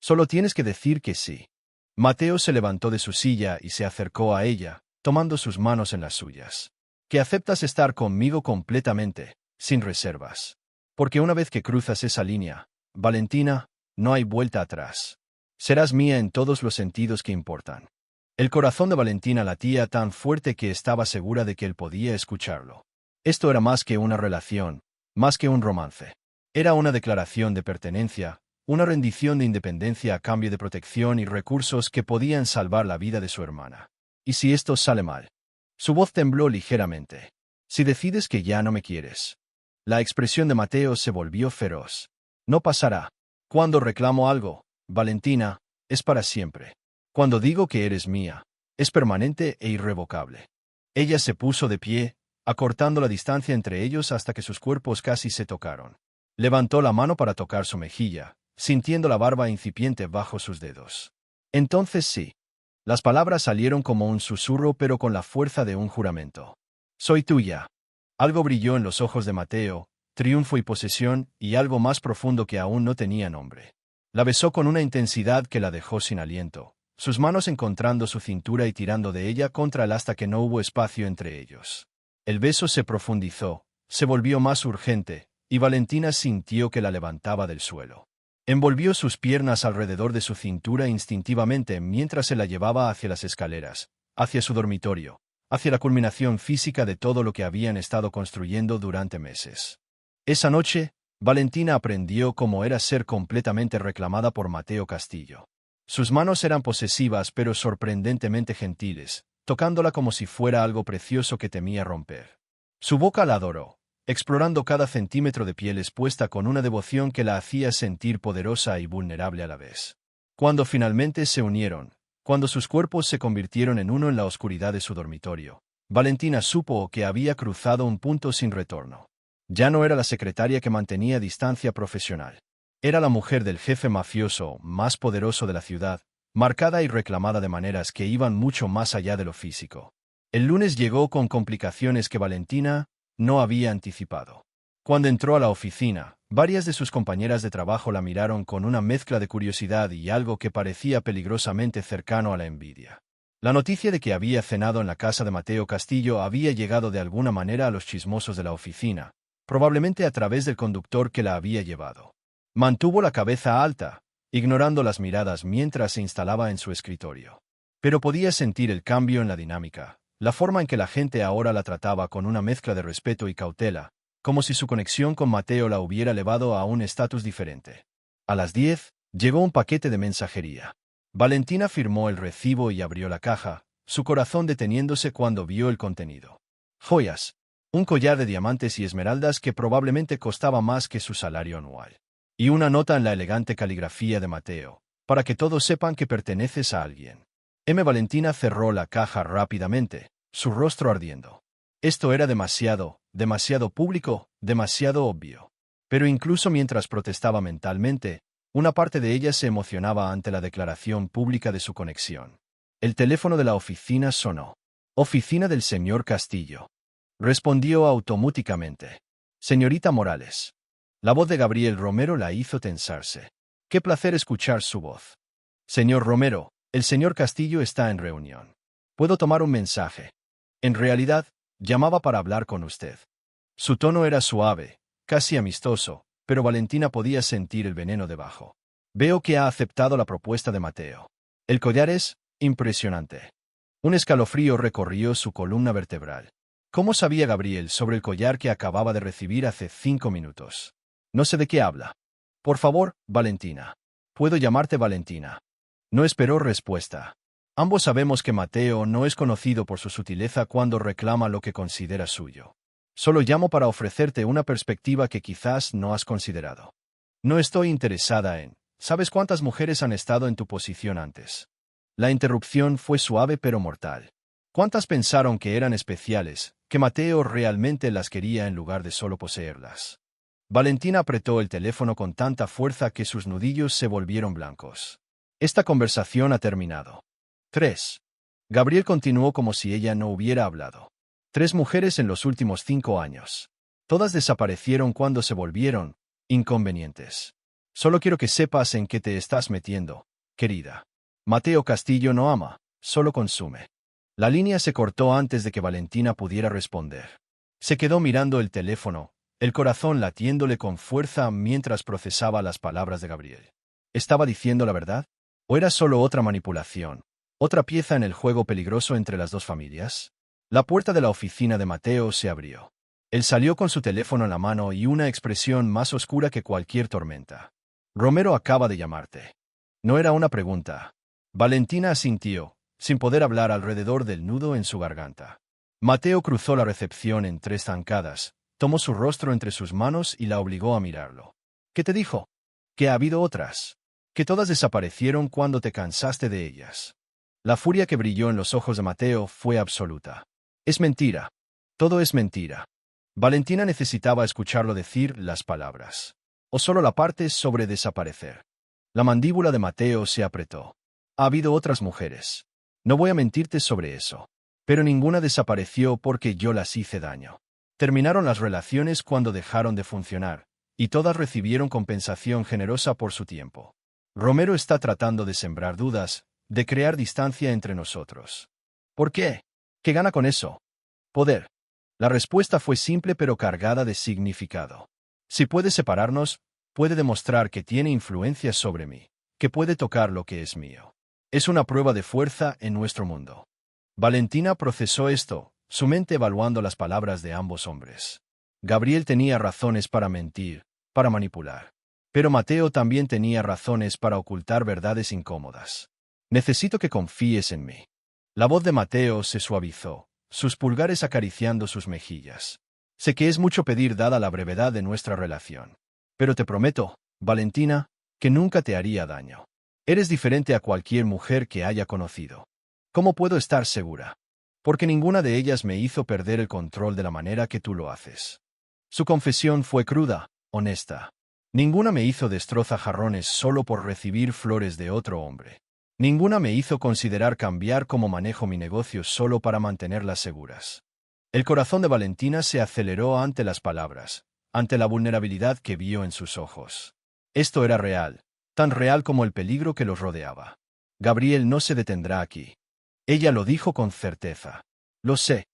Solo tienes que decir que sí». Mateo se levantó de su silla y se acercó a ella, tomando sus manos en las suyas. «Que aceptas estar conmigo completamente, sin reservas. Porque una vez que cruzas esa línea, Valentina, no hay vuelta atrás. Serás mía en todos los sentidos que importan». El corazón de Valentina latía tan fuerte que estaba segura de que él podía escucharlo. Esto era más que una relación, más que un romance. Era una declaración de pertenencia, una rendición de independencia a cambio de protección y recursos que podían salvar la vida de su hermana. ¿Y si esto sale mal? Su voz tembló ligeramente. «Si decides que ya no me quieres». La expresión de Mateo se volvió feroz. «No pasará. Cuando reclamo algo, Valentina, es para siempre. Cuando digo que eres mía, es permanente e irrevocable». Ella se puso de pie, acortando la distancia entre ellos hasta que sus cuerpos casi se tocaron. Levantó la mano para tocar su mejilla, sintiendo la barba incipiente bajo sus dedos. Entonces sí. Las palabras salieron como un susurro pero con la fuerza de un juramento. «Soy tuya». Algo brilló en los ojos de Mateo, triunfo y posesión, y algo más profundo que aún no tenía nombre. La besó con una intensidad que la dejó sin aliento, sus manos encontrando su cintura y tirando de ella contra él hasta que no hubo espacio entre ellos. El beso se profundizó, se volvió más urgente, y Valentina sintió que la levantaba del suelo. Envolvió sus piernas alrededor de su cintura instintivamente mientras se la llevaba hacia las escaleras, hacia su dormitorio, hacia la culminación física de todo lo que habían estado construyendo durante meses. Esa noche, Valentina aprendió cómo era ser completamente reclamada por Mateo Castillo. Sus manos eran posesivas pero sorprendentemente gentiles, tocándola como si fuera algo precioso que temía romper. Su boca la adoró, explorando cada centímetro de piel expuesta con una devoción que la hacía sentir poderosa y vulnerable a la vez. Cuando finalmente se unieron, cuando sus cuerpos se convirtieron en uno en la oscuridad de su dormitorio, Valentina supo que había cruzado un punto sin retorno. Ya no era la secretaria que mantenía distancia profesional. Era la mujer del jefe mafioso más poderoso de la ciudad, marcada y reclamada de maneras que iban mucho más allá de lo físico. El lunes llegó con complicaciones que Valentina no había anticipado. Cuando entró a la oficina, varias de sus compañeras de trabajo la miraron con una mezcla de curiosidad y algo que parecía peligrosamente cercano a la envidia. La noticia de que había cenado en la casa de Mateo Castillo había llegado de alguna manera a los chismosos de la oficina, probablemente a través del conductor que la había llevado. Mantuvo la cabeza alta, ignorando las miradas mientras se instalaba en su escritorio. Pero podía sentir el cambio en la dinámica, la forma en que la gente ahora la trataba con una mezcla de respeto y cautela, como si su conexión con Mateo la hubiera elevado a un estatus diferente. A las 10, llegó un paquete de mensajería. Valentina firmó el recibo y abrió la caja, su corazón deteniéndose cuando vio el contenido. Joyas. Un collar de diamantes y esmeraldas que probablemente costaba más que su salario anual. Y una nota en la elegante caligrafía de Mateo, para que todos sepan que perteneces a alguien. Valentina cerró la caja rápidamente, su rostro ardiendo. Esto era demasiado público, demasiado obvio. Pero incluso mientras protestaba mentalmente, una parte de ella se emocionaba ante la declaración pública de su conexión. El teléfono de la oficina sonó. Oficina del señor Castillo. Respondió automáticamente. Señorita Morales. La voz de Gabriel Romero la hizo tensarse. Qué placer escuchar su voz. Señor Romero, el señor Castillo está en reunión. ¿Puedo tomar un mensaje? En realidad, llamaba para hablar con usted. Su tono era suave, casi amistoso, pero Valentina podía sentir el veneno debajo. Veo que ha aceptado la propuesta de Mateo. El collar es impresionante. Un escalofrío recorrió su columna vertebral. ¿Cómo sabía Gabriel sobre el collar que acababa de recibir hace 5 minutos? No sé de qué habla. Por favor, Valentina. ¿Puedo llamarte Valentina? No esperó respuesta. Ambos sabemos que Mateo no es conocido por su sutileza cuando reclama lo que considera suyo. Solo llamo para ofrecerte una perspectiva que quizás no has considerado. No estoy interesada en... ¿Sabes cuántas mujeres han estado en tu posición antes? La interrupción fue suave pero mortal. ¿Cuántas pensaron que eran especiales, que Mateo realmente las quería en lugar de solo poseerlas? Valentina apretó el teléfono con tanta fuerza que sus nudillos se volvieron blancos. Esta conversación ha terminado. 3. Gabriel continuó como si ella no hubiera hablado. 3 mujeres en los últimos 5 años. Todas desaparecieron cuando se volvieron inconvenientes. Solo quiero que sepas en qué te estás metiendo, querida. Mateo Castillo no ama, solo consume. La línea se cortó antes de que Valentina pudiera responder. Se quedó mirando el teléfono, el corazón latiéndole con fuerza mientras procesaba las palabras de Gabriel. ¿Estaba diciendo la verdad? ¿O era solo otra manipulación? ¿Otra pieza en el juego peligroso entre las dos familias? La puerta de la oficina de Mateo se abrió. Él salió con su teléfono en la mano y una expresión más oscura que cualquier tormenta. Romero acaba de llamarte. No era una pregunta. Valentina asintió, sin poder hablar alrededor del nudo en su garganta. Mateo cruzó la recepción en 3 zancadas, tomó su rostro entre sus manos y la obligó a mirarlo. ¿Qué te dijo? Que ha habido otras. Que todas desaparecieron cuando te cansaste de ellas. La furia que brilló en los ojos de Mateo fue absoluta. Es mentira. Todo es mentira. Valentina necesitaba escucharlo decir las palabras. O solo la parte sobre desaparecer. La mandíbula de Mateo se apretó. Ha habido otras mujeres. No voy a mentirte sobre eso. Pero ninguna desapareció porque yo las hice daño. Terminaron las relaciones cuando dejaron de funcionar, y todas recibieron compensación generosa por su tiempo. Romero está tratando de sembrar dudas, de crear distancia entre nosotros. ¿Por qué? ¿Qué gana con eso? Poder. La respuesta fue simple pero cargada de significado. Si puede separarnos, puede demostrar que tiene influencia sobre mí, que puede tocar lo que es mío. Es una prueba de fuerza en nuestro mundo. Valentina procesó esto, su mente evaluando las palabras de ambos hombres. Gabriel tenía razones para mentir, para manipular. Pero Mateo también tenía razones para ocultar verdades incómodas. Necesito que confíes en mí. La voz de Mateo se suavizó, sus pulgares acariciando sus mejillas. Sé que es mucho pedir dada la brevedad de nuestra relación. Pero te prometo, Valentina, que nunca te haría daño. Eres diferente a cualquier mujer que haya conocido. ¿Cómo puedo estar segura? Porque ninguna de ellas me hizo perder el control de la manera que tú lo haces. Su confesión fue cruda, honesta. Ninguna me hizo destrozajarrones solo por recibir flores de otro hombre. Ninguna me hizo considerar cambiar cómo manejo mi negocio solo para mantenerlas seguras. El corazón de Valentina se aceleró ante las palabras, ante la vulnerabilidad que vio en sus ojos. Esto era real, tan real como el peligro que los rodeaba. Gabriel no se detendrá aquí. Ella lo dijo con certeza. Lo sé.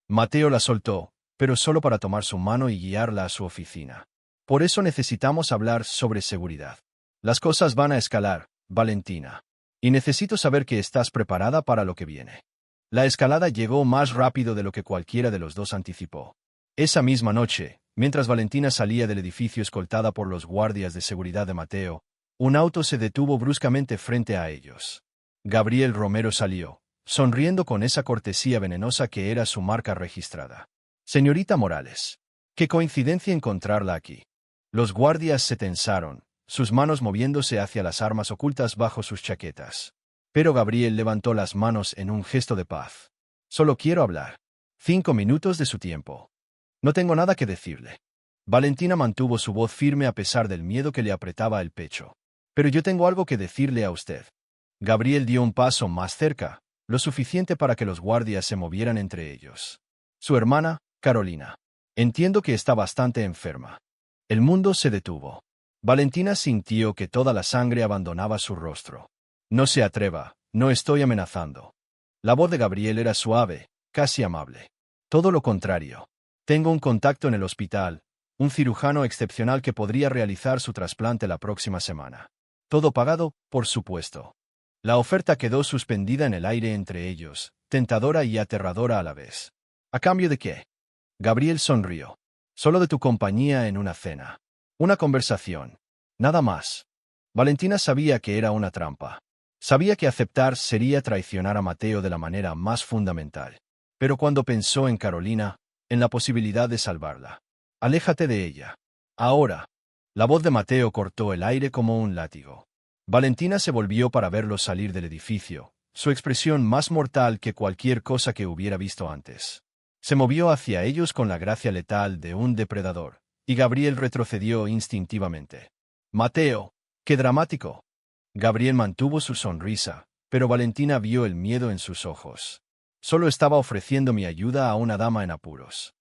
Mateo la soltó, pero solo para tomar su mano y guiarla a su oficina. Por eso necesitamos hablar sobre seguridad. Las cosas van a escalar, Valentina. Y necesito saber que estás preparada para lo que viene. La escalada llegó más rápido de lo que cualquiera de los dos anticipó. Esa misma noche, mientras Valentina salía del edificio escoltada por los guardias de seguridad de Mateo, un auto se detuvo bruscamente frente a ellos. Gabriel Romero salió, sonriendo con esa cortesía venenosa que era su marca registrada. Señorita Morales. Qué coincidencia encontrarla aquí. Los guardias se tensaron, sus manos moviéndose hacia las armas ocultas bajo sus chaquetas. Pero Gabriel levantó las manos en un gesto de paz. Solo quiero hablar. 5 minutos de su tiempo. No tengo nada que decirle. Valentina mantuvo su voz firme a pesar del miedo que le apretaba el pecho. Pero yo tengo algo que decirle a usted. Gabriel dio un paso más cerca, lo suficiente para que los guardias se movieran entre ellos. Su hermana, Carolina. Entiendo que está bastante enferma. El mundo se detuvo. Valentina sintió que toda la sangre abandonaba su rostro. No se atreva, no estoy amenazando. La voz de Gabriel era suave, casi amable. Todo lo contrario. Tengo un contacto en el hospital, un cirujano excepcional que podría realizar su trasplante la próxima semana. Todo pagado, por supuesto. La oferta quedó suspendida en el aire entre ellos, tentadora y aterradora a la vez. ¿A cambio de qué? Gabriel sonrió. Solo de tu compañía en una cena. Una conversación. Nada más. Valentina sabía que era una trampa. Sabía que aceptar sería traicionar a Mateo de la manera más fundamental. Pero cuando pensó en Carolina, en la posibilidad de salvarla. Aléjate de ella. Ahora. La voz de Mateo cortó el aire como un látigo. Valentina se volvió para verlos salir del edificio, su expresión más mortal que cualquier cosa que hubiera visto antes. Se movió hacia ellos con la gracia letal de un depredador, y Gabriel retrocedió instintivamente. Mateo, qué dramático. Gabriel mantuvo su sonrisa, pero Valentina vio el miedo en sus ojos. Solo estaba ofreciendo mi ayuda a una dama en apuros.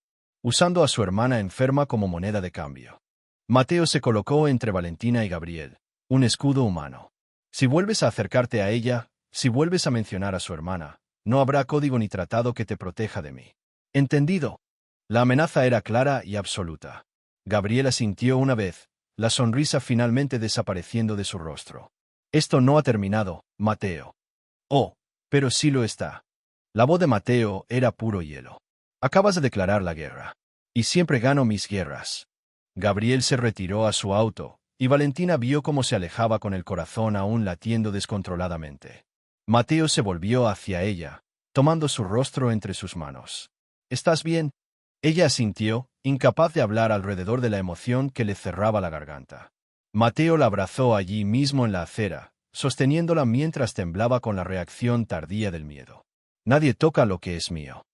Usando a su hermana enferma como moneda de cambio. Mateo se colocó entre Valentina y Gabriel, un escudo humano. Si vuelves a acercarte a ella, si vuelves a mencionar a su hermana, no habrá código ni tratado que te proteja de mí. ¿Entendido? La amenaza era clara y absoluta. Gabriel asintió una vez, la sonrisa finalmente desapareciendo de su rostro. Esto no ha terminado, Mateo. Oh, pero sí lo está. La voz de Mateo era puro hielo. Acabas de declarar la guerra. Y siempre gano mis guerras. Gabriel se retiró a su auto, y Valentina vio cómo se alejaba con el corazón aún latiendo descontroladamente. Mateo se volvió hacia ella, tomando su rostro entre sus manos. ¿Estás bien? Ella asintió, incapaz de hablar alrededor de la emoción que le cerraba la garganta. Mateo la abrazó allí mismo en la acera, sosteniéndola mientras temblaba con la reacción tardía del miedo. Nadie toca lo que es mío.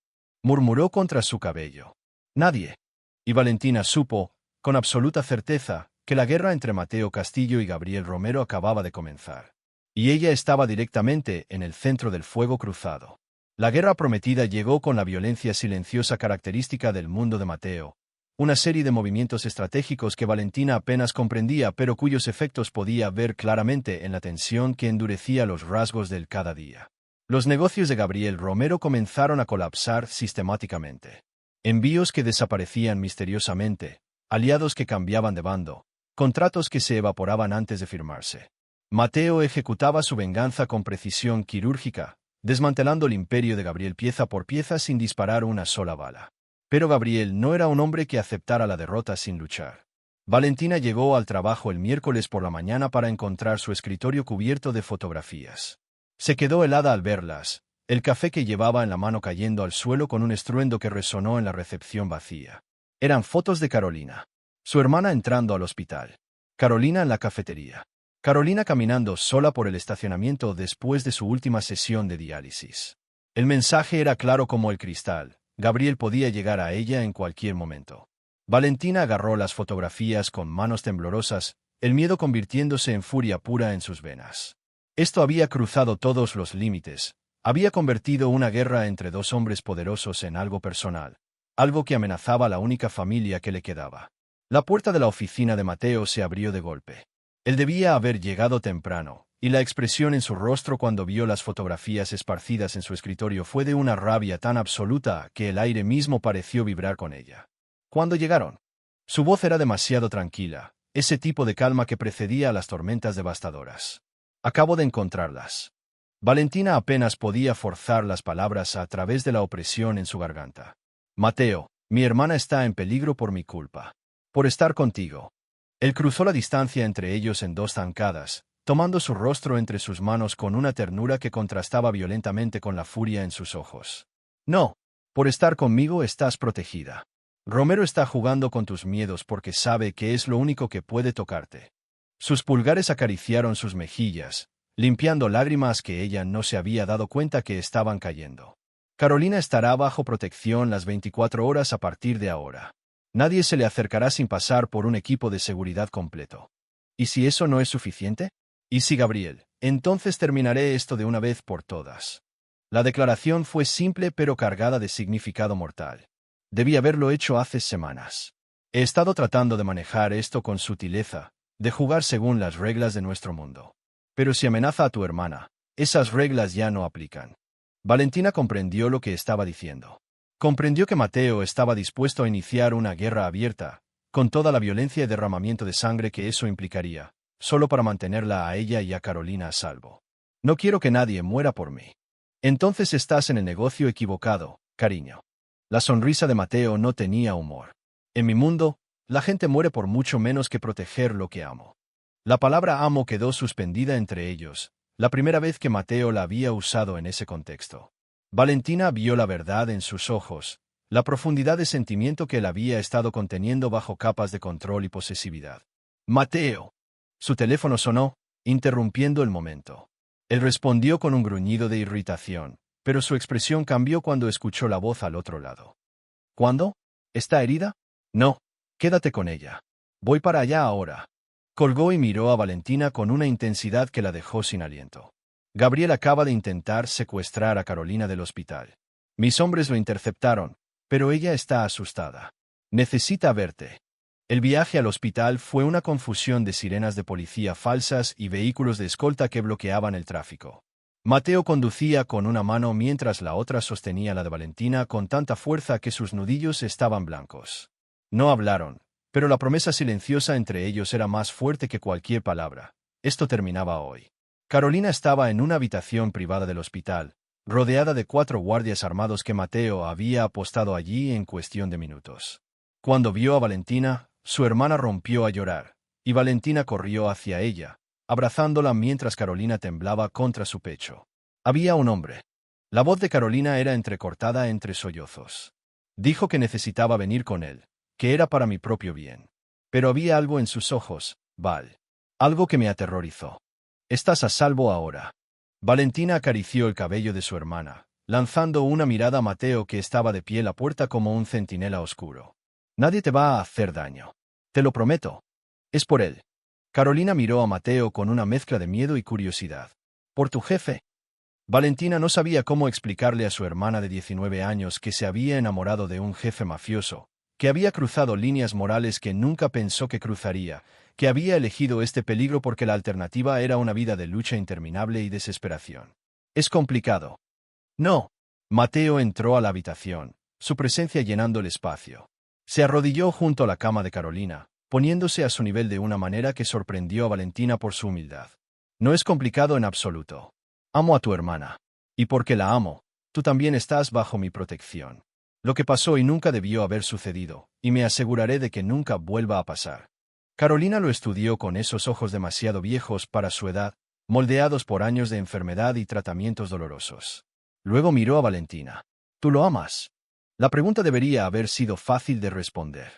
Murmuró contra su cabello. Nadie. Y Valentina supo, con absoluta certeza, que la guerra entre Mateo Castillo y Gabriel Romero acababa de comenzar. Y ella estaba directamente en el centro del fuego cruzado. La guerra prometida llegó con la violencia silenciosa característica del mundo de Mateo, una serie de movimientos estratégicos que Valentina apenas comprendía pero cuyos efectos podía ver claramente en la tensión que endurecía los rasgos del cada día. Los negocios de Gabriel Romero comenzaron a colapsar sistemáticamente. Envíos que desaparecían misteriosamente, aliados que cambiaban de bando, contratos que se evaporaban antes de firmarse. Mateo ejecutaba su venganza con precisión quirúrgica, desmantelando el imperio de Gabriel pieza por pieza sin disparar una sola bala. Pero Gabriel no era un hombre que aceptara la derrota sin luchar. Valentina llegó al trabajo el miércoles por la mañana para encontrar su escritorio cubierto de fotografías. Se quedó helada al verlas, el café que llevaba en la mano cayendo al suelo con un estruendo que resonó en la recepción vacía. Eran fotos de Carolina. Su hermana entrando al hospital. Carolina en la cafetería. Carolina caminando sola por el estacionamiento después de su última sesión de diálisis. El mensaje era claro como el cristal. Gabriel podía llegar a ella en cualquier momento. Valentina agarró las fotografías con manos temblorosas, el miedo convirtiéndose en furia pura en sus venas. Esto había cruzado todos los límites, había convertido una guerra entre dos hombres poderosos en algo personal, algo que amenazaba a la única familia que le quedaba. La puerta de la oficina de Mateo se abrió de golpe. Él debía haber llegado temprano, y la expresión en su rostro cuando vio las fotografías esparcidas en su escritorio fue de una rabia tan absoluta que el aire mismo pareció vibrar con ella. Cuando llegaron, su voz era demasiado tranquila, ese tipo de calma que precedía a las tormentas devastadoras. Acabo de encontrarlas. Valentina apenas podía forzar las palabras a través de la opresión en su garganta. Mateo, mi hermana está en peligro por mi culpa. Por estar contigo. Él cruzó la distancia entre ellos en 2 zancadas, tomando su rostro entre sus manos con una ternura que contrastaba violentamente con la furia en sus ojos. No, por estar conmigo estás protegida. Romero está jugando con tus miedos porque sabe que es lo único que puede tocarte. Sus pulgares acariciaron sus mejillas, limpiando lágrimas que ella no se había dado cuenta que estaban cayendo. Carolina estará bajo protección las 24 horas a partir de ahora. Nadie se le acercará sin pasar por un equipo de seguridad completo. ¿Y si eso no es suficiente? ¿Y si Gabriel? Entonces terminaré esto de una vez por todas. La declaración fue simple pero cargada de significado mortal. Debí haberlo hecho hace semanas. He estado tratando de manejar esto con sutileza, de jugar según las reglas de nuestro mundo. Pero si amenaza a tu hermana, esas reglas ya no aplican. Valentina comprendió lo que estaba diciendo. Comprendió que Mateo estaba dispuesto a iniciar una guerra abierta, con toda la violencia y derramamiento de sangre que eso implicaría, solo para mantenerla a ella y a Carolina a salvo. No quiero que nadie muera por mí. Entonces estás en el negocio equivocado, cariño. La sonrisa de Mateo no tenía humor. En mi mundo, la gente muere por mucho menos que proteger lo que amo. La palabra amo quedó suspendida entre ellos, la primera vez que Mateo la había usado en ese contexto. Valentina vio la verdad en sus ojos, la profundidad de sentimiento que él había estado conteniendo bajo capas de control y posesividad. Mateo. Su teléfono sonó, interrumpiendo el momento. Él respondió con un gruñido de irritación, pero su expresión cambió cuando escuchó la voz al otro lado. ¿Cuándo? ¿Está herida? No. Quédate con ella. Voy para allá ahora. Colgó y miró a Valentina con una intensidad que la dejó sin aliento. Gabriel acaba de intentar secuestrar a Carolina del hospital. Mis hombres lo interceptaron, pero ella está asustada. Necesita verte. El viaje al hospital fue una confusión de sirenas de policía falsas y vehículos de escolta que bloqueaban el tráfico. Mateo conducía con una mano mientras la otra sostenía la de Valentina con tanta fuerza que sus nudillos estaban blancos. No hablaron, pero la promesa silenciosa entre ellos era más fuerte que cualquier palabra. Esto terminaba hoy. Carolina estaba en una habitación privada del hospital, rodeada de 4 guardias armados que Mateo había apostado allí en cuestión de minutos. Cuando vio a Valentina, su hermana rompió a llorar, y Valentina corrió hacia ella, abrazándola mientras Carolina temblaba contra su pecho. Había un hombre. La voz de Carolina era entrecortada entre sollozos. Dijo que necesitaba venir con él, que era para mi propio bien. Pero había algo en sus ojos, Val. Algo que me aterrorizó. Estás a salvo ahora. Valentina acarició el cabello de su hermana, lanzando una mirada a Mateo que estaba de pie en la puerta como un centinela oscuro. Nadie te va a hacer daño. Te lo prometo. Es por él. Carolina miró a Mateo con una mezcla de miedo y curiosidad. ¿Por tu jefe? Valentina no sabía cómo explicarle a su hermana de 19 años que se había enamorado de un jefe mafioso, que había cruzado líneas morales que nunca pensó que cruzaría, que había elegido este peligro porque la alternativa era una vida de lucha interminable y desesperación. Es complicado. No. Mateo entró a la habitación, su presencia llenando el espacio. Se arrodilló junto a la cama de Carolina, poniéndose a su nivel de una manera que sorprendió a Valentina por su humildad. No es complicado en absoluto. Amo a tu hermana. Y porque la amo, tú también estás bajo mi protección. Lo que pasó y nunca debió haber sucedido, y me aseguraré de que nunca vuelva a pasar. Carolina lo estudió con esos ojos demasiado viejos para su edad, moldeados por años de enfermedad y tratamientos dolorosos. Luego miró a Valentina. ¿Tú lo amas? La pregunta debería haber sido fácil de responder.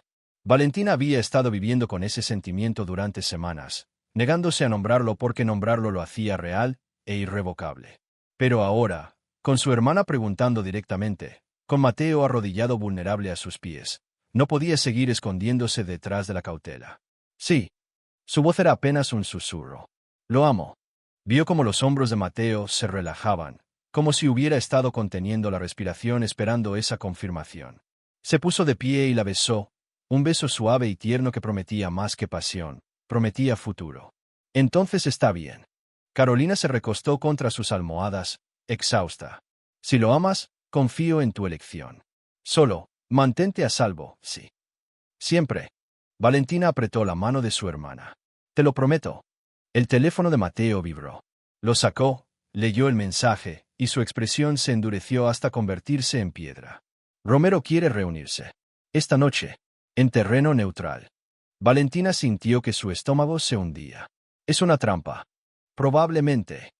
Valentina había estado viviendo con ese sentimiento durante semanas, negándose a nombrarlo porque nombrarlo lo hacía real e irrevocable. Pero ahora, con su hermana preguntando directamente, con Mateo arrodillado vulnerable a sus pies, no podía seguir escondiéndose detrás de la cautela. Sí. Su voz era apenas un susurro. Lo amo. Vio cómo los hombros de Mateo se relajaban, como si hubiera estado conteniendo la respiración esperando esa confirmación. Se puso de pie y la besó, un beso suave y tierno que prometía más que pasión, prometía futuro. Entonces está bien. Carolina se recostó contra sus almohadas, exhausta. Si lo amas, confío en tu elección. Solo, mantente a salvo, sí. Siempre. Valentina apretó la mano de su hermana. Te lo prometo. El teléfono de Mateo vibró. Lo sacó, leyó el mensaje, y su expresión se endureció hasta convertirse en piedra. Romero quiere reunirse. Esta noche. En terreno neutral. Valentina sintió que su estómago se hundía. Es una trampa. Probablemente.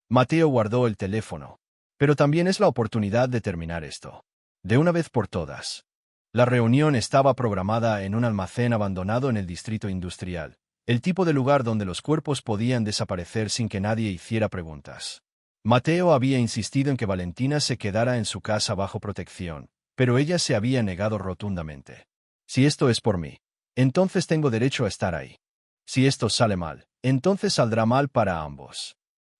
Mateo guardó el teléfono. Pero también es la oportunidad de terminar esto. De una vez por todas. La reunión estaba programada en un almacén abandonado en el distrito industrial, el tipo de lugar donde los cuerpos podían desaparecer sin que nadie hiciera preguntas. Mateo había insistido en que Valentina se quedara en su casa bajo protección, pero ella se había negado rotundamente. Si esto es por mí, entonces tengo derecho a estar ahí. Si esto sale mal, entonces saldrá mal para ambos.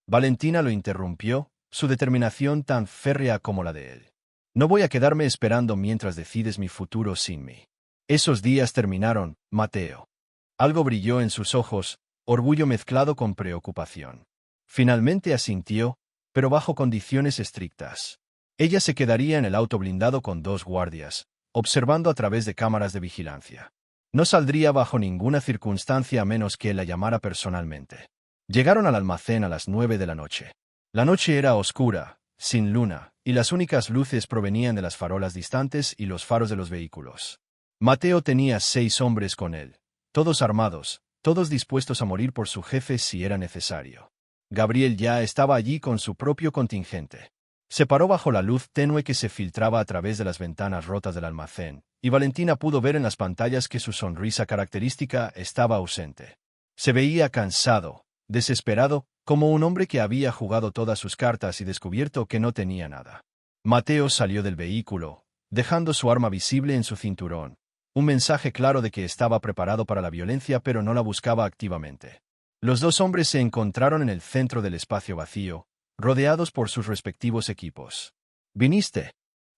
Valentina lo interrumpió, su determinación tan férrea como la de él. No voy a quedarme esperando mientras decides mi futuro sin mí. Esos días terminaron, Mateo. Algo brilló en sus ojos, orgullo mezclado con preocupación. Finalmente asintió, pero bajo condiciones estrictas. Ella se quedaría en el auto blindado con 2 guardias, observando a través de cámaras de vigilancia. No saldría bajo ninguna circunstancia a menos que él la llamara personalmente. Llegaron al almacén a las 9 de la noche. La noche era oscura, sin luna, y las únicas luces provenían de las farolas distantes y los faros de los vehículos. Mateo tenía 6 hombres con él, todos armados, todos dispuestos a morir por su jefe si era necesario. Gabriel ya estaba allí con su propio contingente. Se paró bajo la luz tenue que se filtraba a través de las ventanas rotas del almacén, y Valentina pudo ver en las pantallas que su sonrisa característica estaba ausente. Se veía cansado, desesperado, como un hombre que había jugado todas sus cartas y descubierto que no tenía nada. Mateo salió del vehículo, dejando su arma visible en su cinturón, un mensaje claro de que estaba preparado para la violencia pero no la buscaba activamente. Los 2 hombres se encontraron en el centro del espacio vacío, rodeados por sus respectivos equipos. ¿Viniste?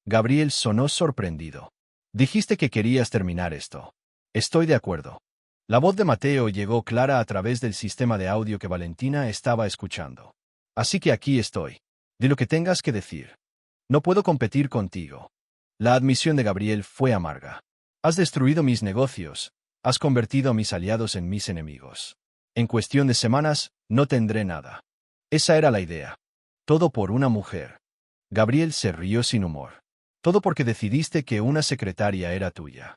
Gabriel sonó sorprendido. Dijiste que querías terminar esto. Estoy de acuerdo. La voz de Mateo llegó clara a través del sistema de audio que Valentina estaba escuchando. Así que aquí estoy. Di lo que tengas que decir. No puedo competir contigo. La admisión de Gabriel fue amarga. Has destruido mis negocios, has convertido a mis aliados en mis enemigos. En cuestión de semanas, no tendré nada. Esa era la idea. Todo por una mujer. Gabriel se rió sin humor. Todo porque decidiste que una secretaria era tuya.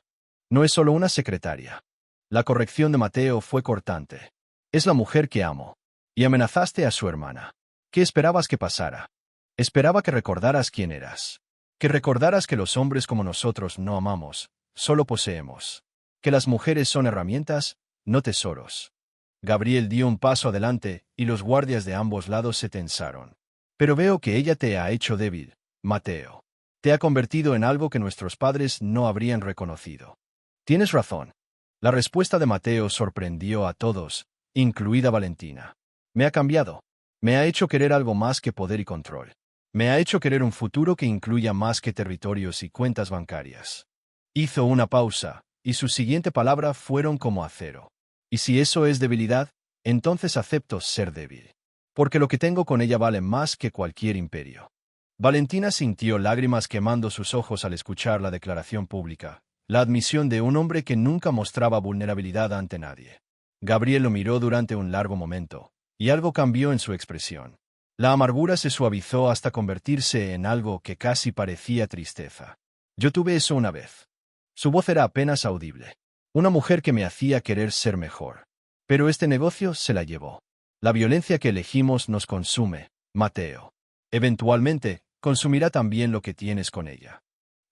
No es solo una secretaria. La corrección de Mateo fue cortante. Es la mujer que amo. Y amenazaste a su hermana. ¿Qué esperabas que pasara? Esperaba que recordaras quién eras. Que recordaras que los hombres como nosotros no amamos, solo poseemos. Que las mujeres son herramientas, no tesoros. Gabriel dio un paso adelante, y los guardias de ambos lados se tensaron. Pero veo que ella te ha hecho débil, Mateo. Te ha convertido en algo que nuestros padres no habrían reconocido. Tienes razón. La respuesta de Mateo sorprendió a todos, incluida Valentina. Me ha cambiado. Me ha hecho querer algo más que poder y control. Me ha hecho querer un futuro que incluya más que territorios y cuentas bancarias. Hizo una pausa, y su siguiente palabra fueron como acero. Y si eso es debilidad, entonces acepto ser débil. Porque lo que tengo con ella vale más que cualquier imperio. Valentina sintió lágrimas quemando sus ojos al escuchar la declaración pública, la admisión de un hombre que nunca mostraba vulnerabilidad ante nadie. Gabriel lo miró durante un largo momento, y algo cambió en su expresión. La amargura se suavizó hasta convertirse en algo que casi parecía tristeza. Yo tuve eso una vez. Su voz era apenas audible. Una mujer que me hacía querer ser mejor. Pero este negocio se la llevó. La violencia que elegimos nos consume, Mateo. Eventualmente, consumirá también lo que tienes con ella.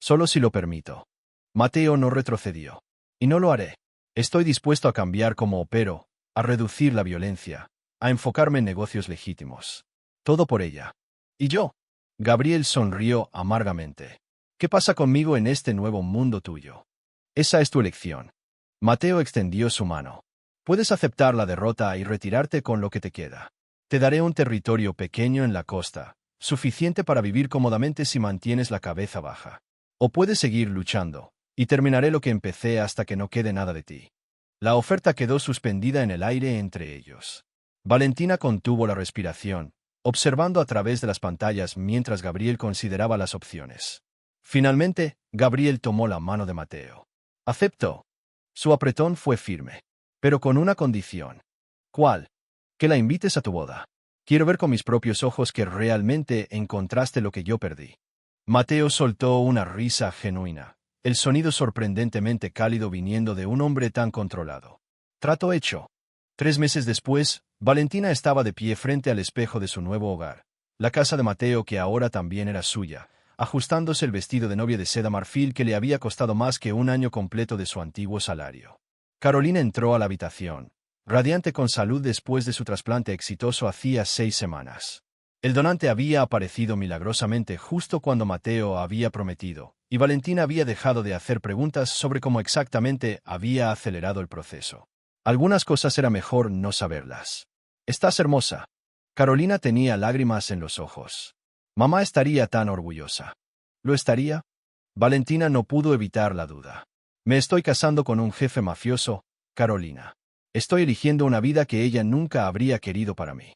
Solo si lo permito. Mateo no retrocedió. Y no lo haré. Estoy dispuesto a cambiar cómo opero, a reducir la violencia, a enfocarme en negocios legítimos. Todo por ella. ¿Y yo? Gabriel sonrió amargamente. ¿Qué pasa conmigo en este nuevo mundo tuyo? Esa es tu elección. Mateo extendió su mano. Puedes aceptar la derrota y retirarte con lo que te queda. Te daré un territorio pequeño en la costa, suficiente para vivir cómodamente si mantienes la cabeza baja. O puedes seguir luchando, y terminaré lo que empecé hasta que no quede nada de ti. La oferta quedó suspendida en el aire entre ellos. Valentina contuvo la respiración, observando a través de las pantallas mientras Gabriel consideraba las opciones. Finalmente, Gabriel tomó la mano de Mateo. Aceptó. Su apretón fue firme, pero con una condición. ¿Cuál? Que la invites a tu boda. Quiero ver con mis propios ojos que realmente encontraste lo que yo perdí. Mateo soltó una risa genuina, el sonido sorprendentemente cálido viniendo de un hombre tan controlado. Trato hecho. 3 meses después, Valentina estaba de pie frente al espejo de su nuevo hogar, la casa de Mateo que ahora también era suya, ajustándose el vestido de novia de seda marfil que le había costado más que un año completo de su antiguo salario. Carolina entró a la habitación, radiante con salud después de su trasplante exitoso hacía 6 semanas. El donante había aparecido milagrosamente justo cuando Mateo había prometido, y Valentina había dejado de hacer preguntas sobre cómo exactamente había acelerado el proceso. Algunas cosas era mejor no saberlas. Estás hermosa. Carolina tenía lágrimas en los ojos. Mamá estaría tan orgullosa. ¿Lo estaría? Valentina no pudo evitar la duda. Me estoy casando con un jefe mafioso, Carolina. Estoy eligiendo una vida que ella nunca habría querido para mí.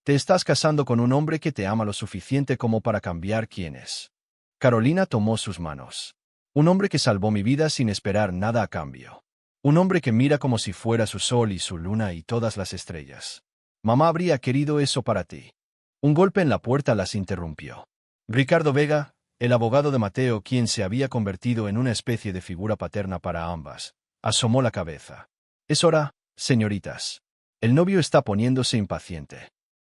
Te estás casando con un hombre que te ama lo suficiente como para cambiar quién es. Carolina tomó sus manos. Un hombre que salvó mi vida sin esperar nada a cambio. Un hombre que mira como si fuera su sol y su luna y todas las estrellas. Mamá habría querido eso para ti. Un golpe en la puerta las interrumpió. Ricardo Vega, el abogado de Mateo, quien se había convertido en una especie de figura paterna para ambas, asomó la cabeza. Es hora, señoritas. El novio está poniéndose impaciente.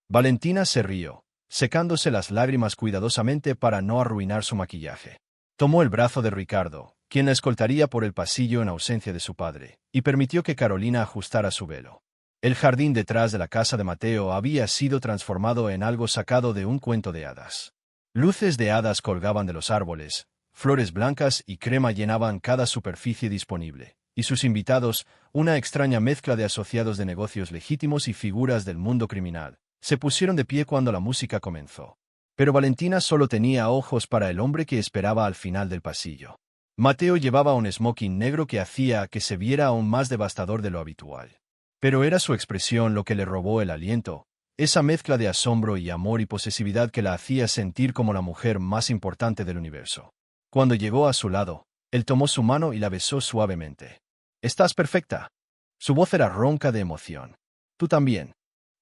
Valentina se rió, secándose las lágrimas cuidadosamente para no arruinar su maquillaje. Tomó el brazo de Ricardo, quien la escoltaría por el pasillo en ausencia de su padre, y permitió que Carolina ajustara su velo. El jardín detrás de la casa de Mateo había sido transformado en algo sacado de un cuento de hadas. Luces de hadas colgaban de los árboles, flores blancas y crema llenaban cada superficie disponible, y sus invitados, una extraña mezcla de asociados de negocios legítimos y figuras del mundo criminal, se pusieron de pie cuando la música comenzó. Pero Valentina solo tenía ojos para el hombre que esperaba al final del pasillo. Mateo llevaba un smoking negro que hacía que se viera aún más devastador de lo habitual. Pero era su expresión lo que le robó el aliento, esa mezcla de asombro y amor y posesividad que la hacía sentir como la mujer más importante del universo. Cuando llegó a su lado, él tomó su mano y la besó suavemente. «Estás perfecta». Su voz era ronca de emoción. «Tú también».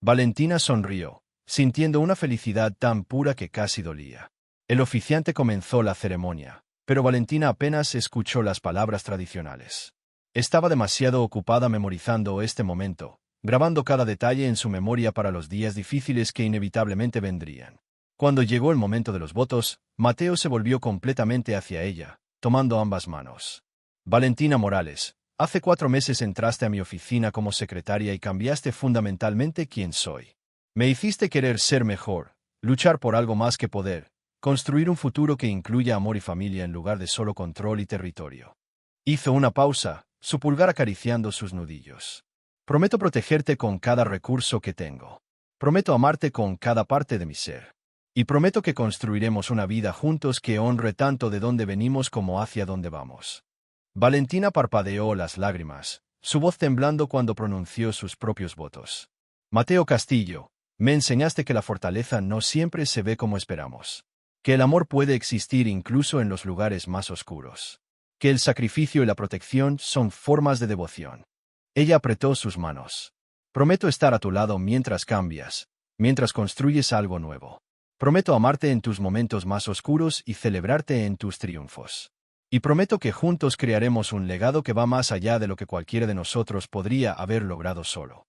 Valentina sonrió, sintiendo una felicidad tan pura que casi dolía. El oficiante comenzó la ceremonia, pero Valentina apenas escuchó las palabras tradicionales. Estaba demasiado ocupada memorizando este momento, grabando cada detalle en su memoria para los días difíciles que inevitablemente vendrían. Cuando llegó el momento de los votos, Mateo se volvió completamente hacia ella, tomando ambas manos. «Valentina Morales, hace 4 meses entraste a mi oficina como secretaria y cambiaste fundamentalmente quién soy. Me hiciste querer ser mejor, luchar por algo más que poder, construir un futuro que incluya amor y familia en lugar de solo control y territorio». Hizo una pausa, su pulgar acariciando sus nudillos. «Prometo protegerte con cada recurso que tengo. Prometo amarte con cada parte de mi ser. Y prometo que construiremos una vida juntos que honre tanto de dónde venimos como hacia dónde vamos». Valentina parpadeó las lágrimas, su voz temblando cuando pronunció sus propios votos. «Mateo Castillo, me enseñaste que la fortaleza no siempre se ve como esperamos. Que el amor puede existir incluso en los lugares más oscuros. Que el sacrificio y la protección son formas de devoción». Ella apretó sus manos. «Prometo estar a tu lado mientras cambias, mientras construyes algo nuevo. Prometo amarte en tus momentos más oscuros y celebrarte en tus triunfos. Y prometo que juntos crearemos un legado que va más allá de lo que cualquiera de nosotros podría haber logrado solo».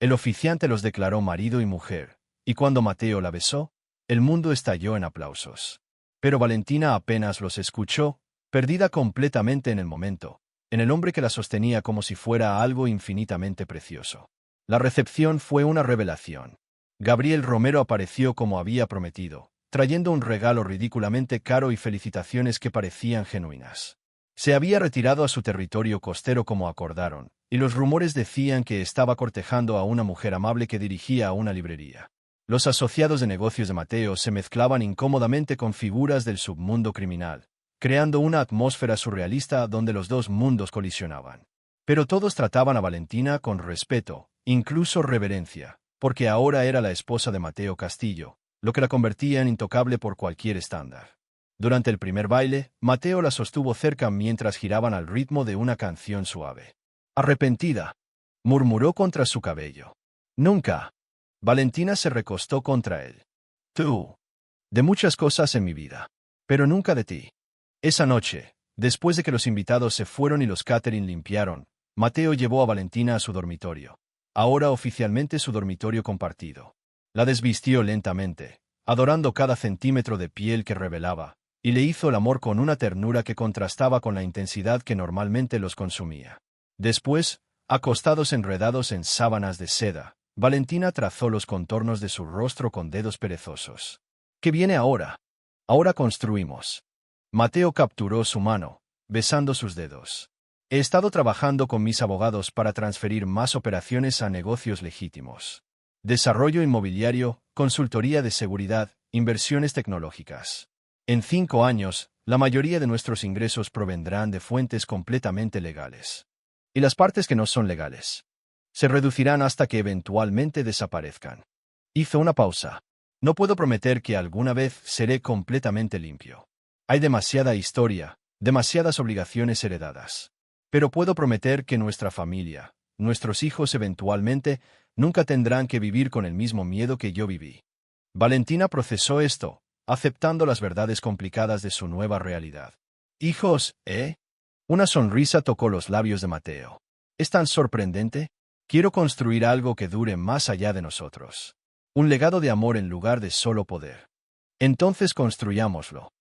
El oficiante los declaró marido y mujer, y cuando Mateo la besó, el mundo estalló en aplausos. Pero Valentina apenas los escuchó, perdida completamente en el momento, en el hombre que la sostenía como si fuera algo infinitamente precioso. La recepción fue una revelación. Gabriel Romero apareció como había prometido, trayendo un regalo ridículamente caro y felicitaciones que parecían genuinas. Se había retirado a su territorio costero como acordaron, y los rumores decían que estaba cortejando a una mujer amable que dirigía una librería. Los asociados de negocios de Mateo se mezclaban incómodamente con figuras del submundo criminal, creando una atmósfera surrealista donde los dos mundos colisionaban. Pero todos trataban a Valentina con respeto, incluso reverencia, porque ahora era la esposa de Mateo Castillo, lo que la convertía en intocable por cualquier estándar. Durante el primer baile, Mateo la sostuvo cerca mientras giraban al ritmo de una canción suave. Arrepentida, murmuró contra su cabello. Nunca. Valentina se recostó contra él. Tú. De muchas cosas en mi vida. Pero nunca de ti. Esa noche, después de que los invitados se fueron y los catering limpiaron, Mateo llevó a Valentina a su dormitorio. Ahora oficialmente su dormitorio compartido. La desvistió lentamente, adorando cada centímetro de piel que revelaba, y le hizo el amor con una ternura que contrastaba con la intensidad que normalmente los consumía. Después, acostados enredados en sábanas de seda, Valentina trazó los contornos de su rostro con dedos perezosos. ¿Qué viene ahora? Ahora construimos. Mateo capturó su mano, besando sus dedos. He estado trabajando con mis abogados para transferir más operaciones a negocios legítimos. Desarrollo inmobiliario, consultoría de seguridad, inversiones tecnológicas. En 5 años, la mayoría de nuestros ingresos provendrán de fuentes completamente legales. Y las partes que no son legales se reducirán hasta que eventualmente desaparezcan. Hizo una pausa. No puedo prometer que alguna vez seré completamente limpio. Hay demasiada historia, demasiadas obligaciones heredadas. Pero puedo prometer que nuestra familia, nuestros hijos eventualmente, nunca tendrán que vivir con el mismo miedo que yo viví. Valentina procesó esto, aceptando las verdades complicadas de su nueva realidad. Hijos, ¿eh? Una sonrisa tocó los labios de Mateo. ¿Es tan sorprendente? Quiero construir algo que dure más allá de nosotros. Un legado de amor en lugar de solo poder. Entonces construyámoslo.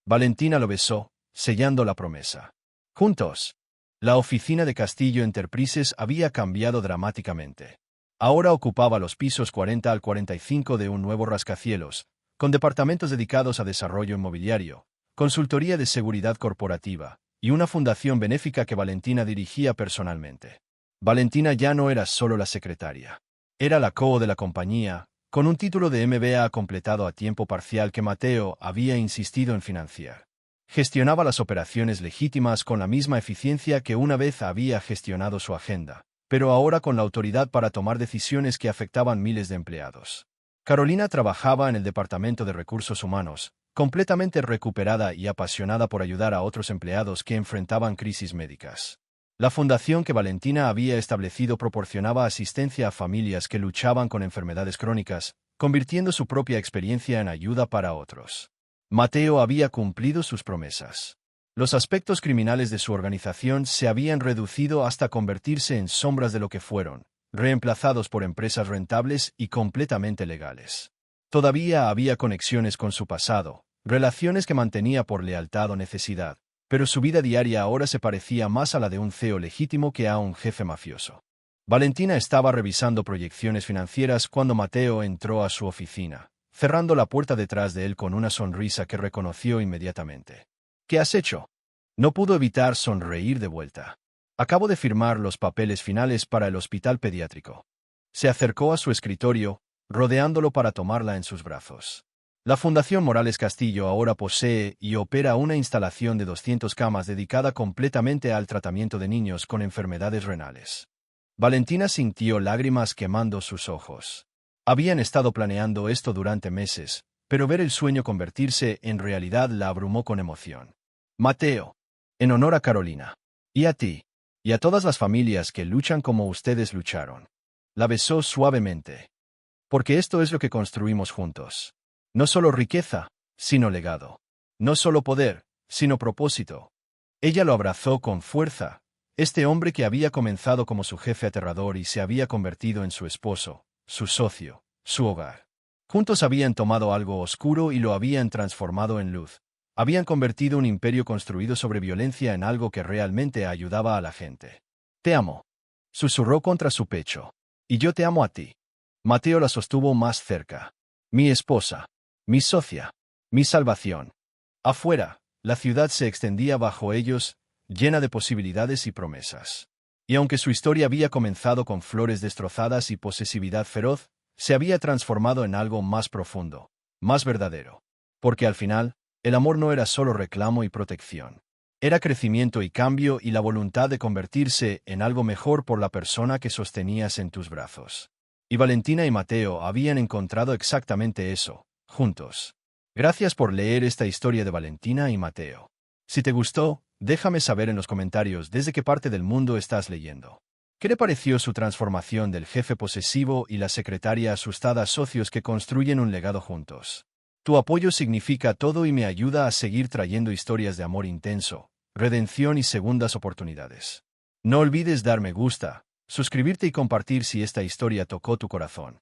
Valentina lo besó, sellando la promesa. Juntos. La oficina de Castillo Enterprises había cambiado dramáticamente. Ahora ocupaba los pisos 40 al 45 de un nuevo rascacielos, con departamentos dedicados a desarrollo inmobiliario, consultoría de seguridad corporativa, y una fundación benéfica que Valentina dirigía personalmente. Valentina ya no era solo la secretaria. Era la CEO de la compañía, con un título de MBA completado a tiempo parcial que Mateo había insistido en financiar. Gestionaba las operaciones legítimas con la misma eficiencia que una vez había gestionado su agenda, pero ahora con la autoridad para tomar decisiones que afectaban miles de empleados. Carolina trabajaba en el Departamento de Recursos Humanos, completamente recuperada y apasionada por ayudar a otros empleados que enfrentaban crisis médicas. La fundación que Valentina había establecido proporcionaba asistencia a familias que luchaban con enfermedades crónicas, convirtiendo su propia experiencia en ayuda para otros. Mateo había cumplido sus promesas. Los aspectos criminales de su organización se habían reducido hasta convertirse en sombras de lo que fueron, reemplazados por empresas rentables y completamente legales. Todavía había conexiones con su pasado, relaciones que mantenía por lealtad o necesidad, pero su vida diaria ahora se parecía más a la de un CEO legítimo que a un jefe mafioso. Valentina estaba revisando proyecciones financieras cuando Mateo entró a su oficina, cerrando la puerta detrás de él con una sonrisa que reconoció inmediatamente. ¿Qué has hecho? No pudo evitar sonreír de vuelta. Acabo de firmar los papeles finales para el hospital pediátrico. Se acercó a su escritorio, rodeándolo para tomarla en sus brazos. La Fundación Morales Castillo ahora posee y opera una instalación de 200 camas dedicada completamente al tratamiento de niños con enfermedades renales. Valentina sintió lágrimas quemando sus ojos. Habían estado planeando esto durante meses, pero ver el sueño convertirse en realidad la abrumó con emoción. Mateo, en honor a Carolina, y a ti, y a todas las familias que luchan como ustedes lucharon. La besó suavemente. Porque esto es lo que construimos juntos. No solo riqueza, sino legado. No solo poder, sino propósito. Ella lo abrazó con fuerza. Este hombre que había comenzado como su jefe aterrador y se había convertido en su esposo, su socio, su hogar. Juntos habían tomado algo oscuro y lo habían transformado en luz. Habían convertido un imperio construido sobre violencia en algo que realmente ayudaba a la gente. Te amo. Susurró contra su pecho. Y yo te amo a ti. Mateo la sostuvo más cerca. Mi esposa. Mi socia. Mi salvación. Afuera, la ciudad se extendía bajo ellos, llena de posibilidades y promesas. Y aunque su historia había comenzado con flores destrozadas y posesividad feroz, se había transformado en algo más profundo, más verdadero. Porque al final, el amor no era solo reclamo y protección. Era crecimiento y cambio y la voluntad de convertirse en algo mejor por la persona que sostenías en tus brazos. Y Valentina y Mateo habían encontrado exactamente eso, juntos. Gracias por leer esta historia de Valentina y Mateo. Si te gustó, déjame saber en los comentarios desde qué parte del mundo estás leyendo. ¿Qué le pareció su transformación del jefe posesivo y la secretaria asustada, socios que construyen un legado juntos? Tu apoyo significa todo y me ayuda a seguir trayendo historias de amor intenso, redención y segundas oportunidades. No olvides dar me gusta, suscribirte y compartir si esta historia tocó tu corazón.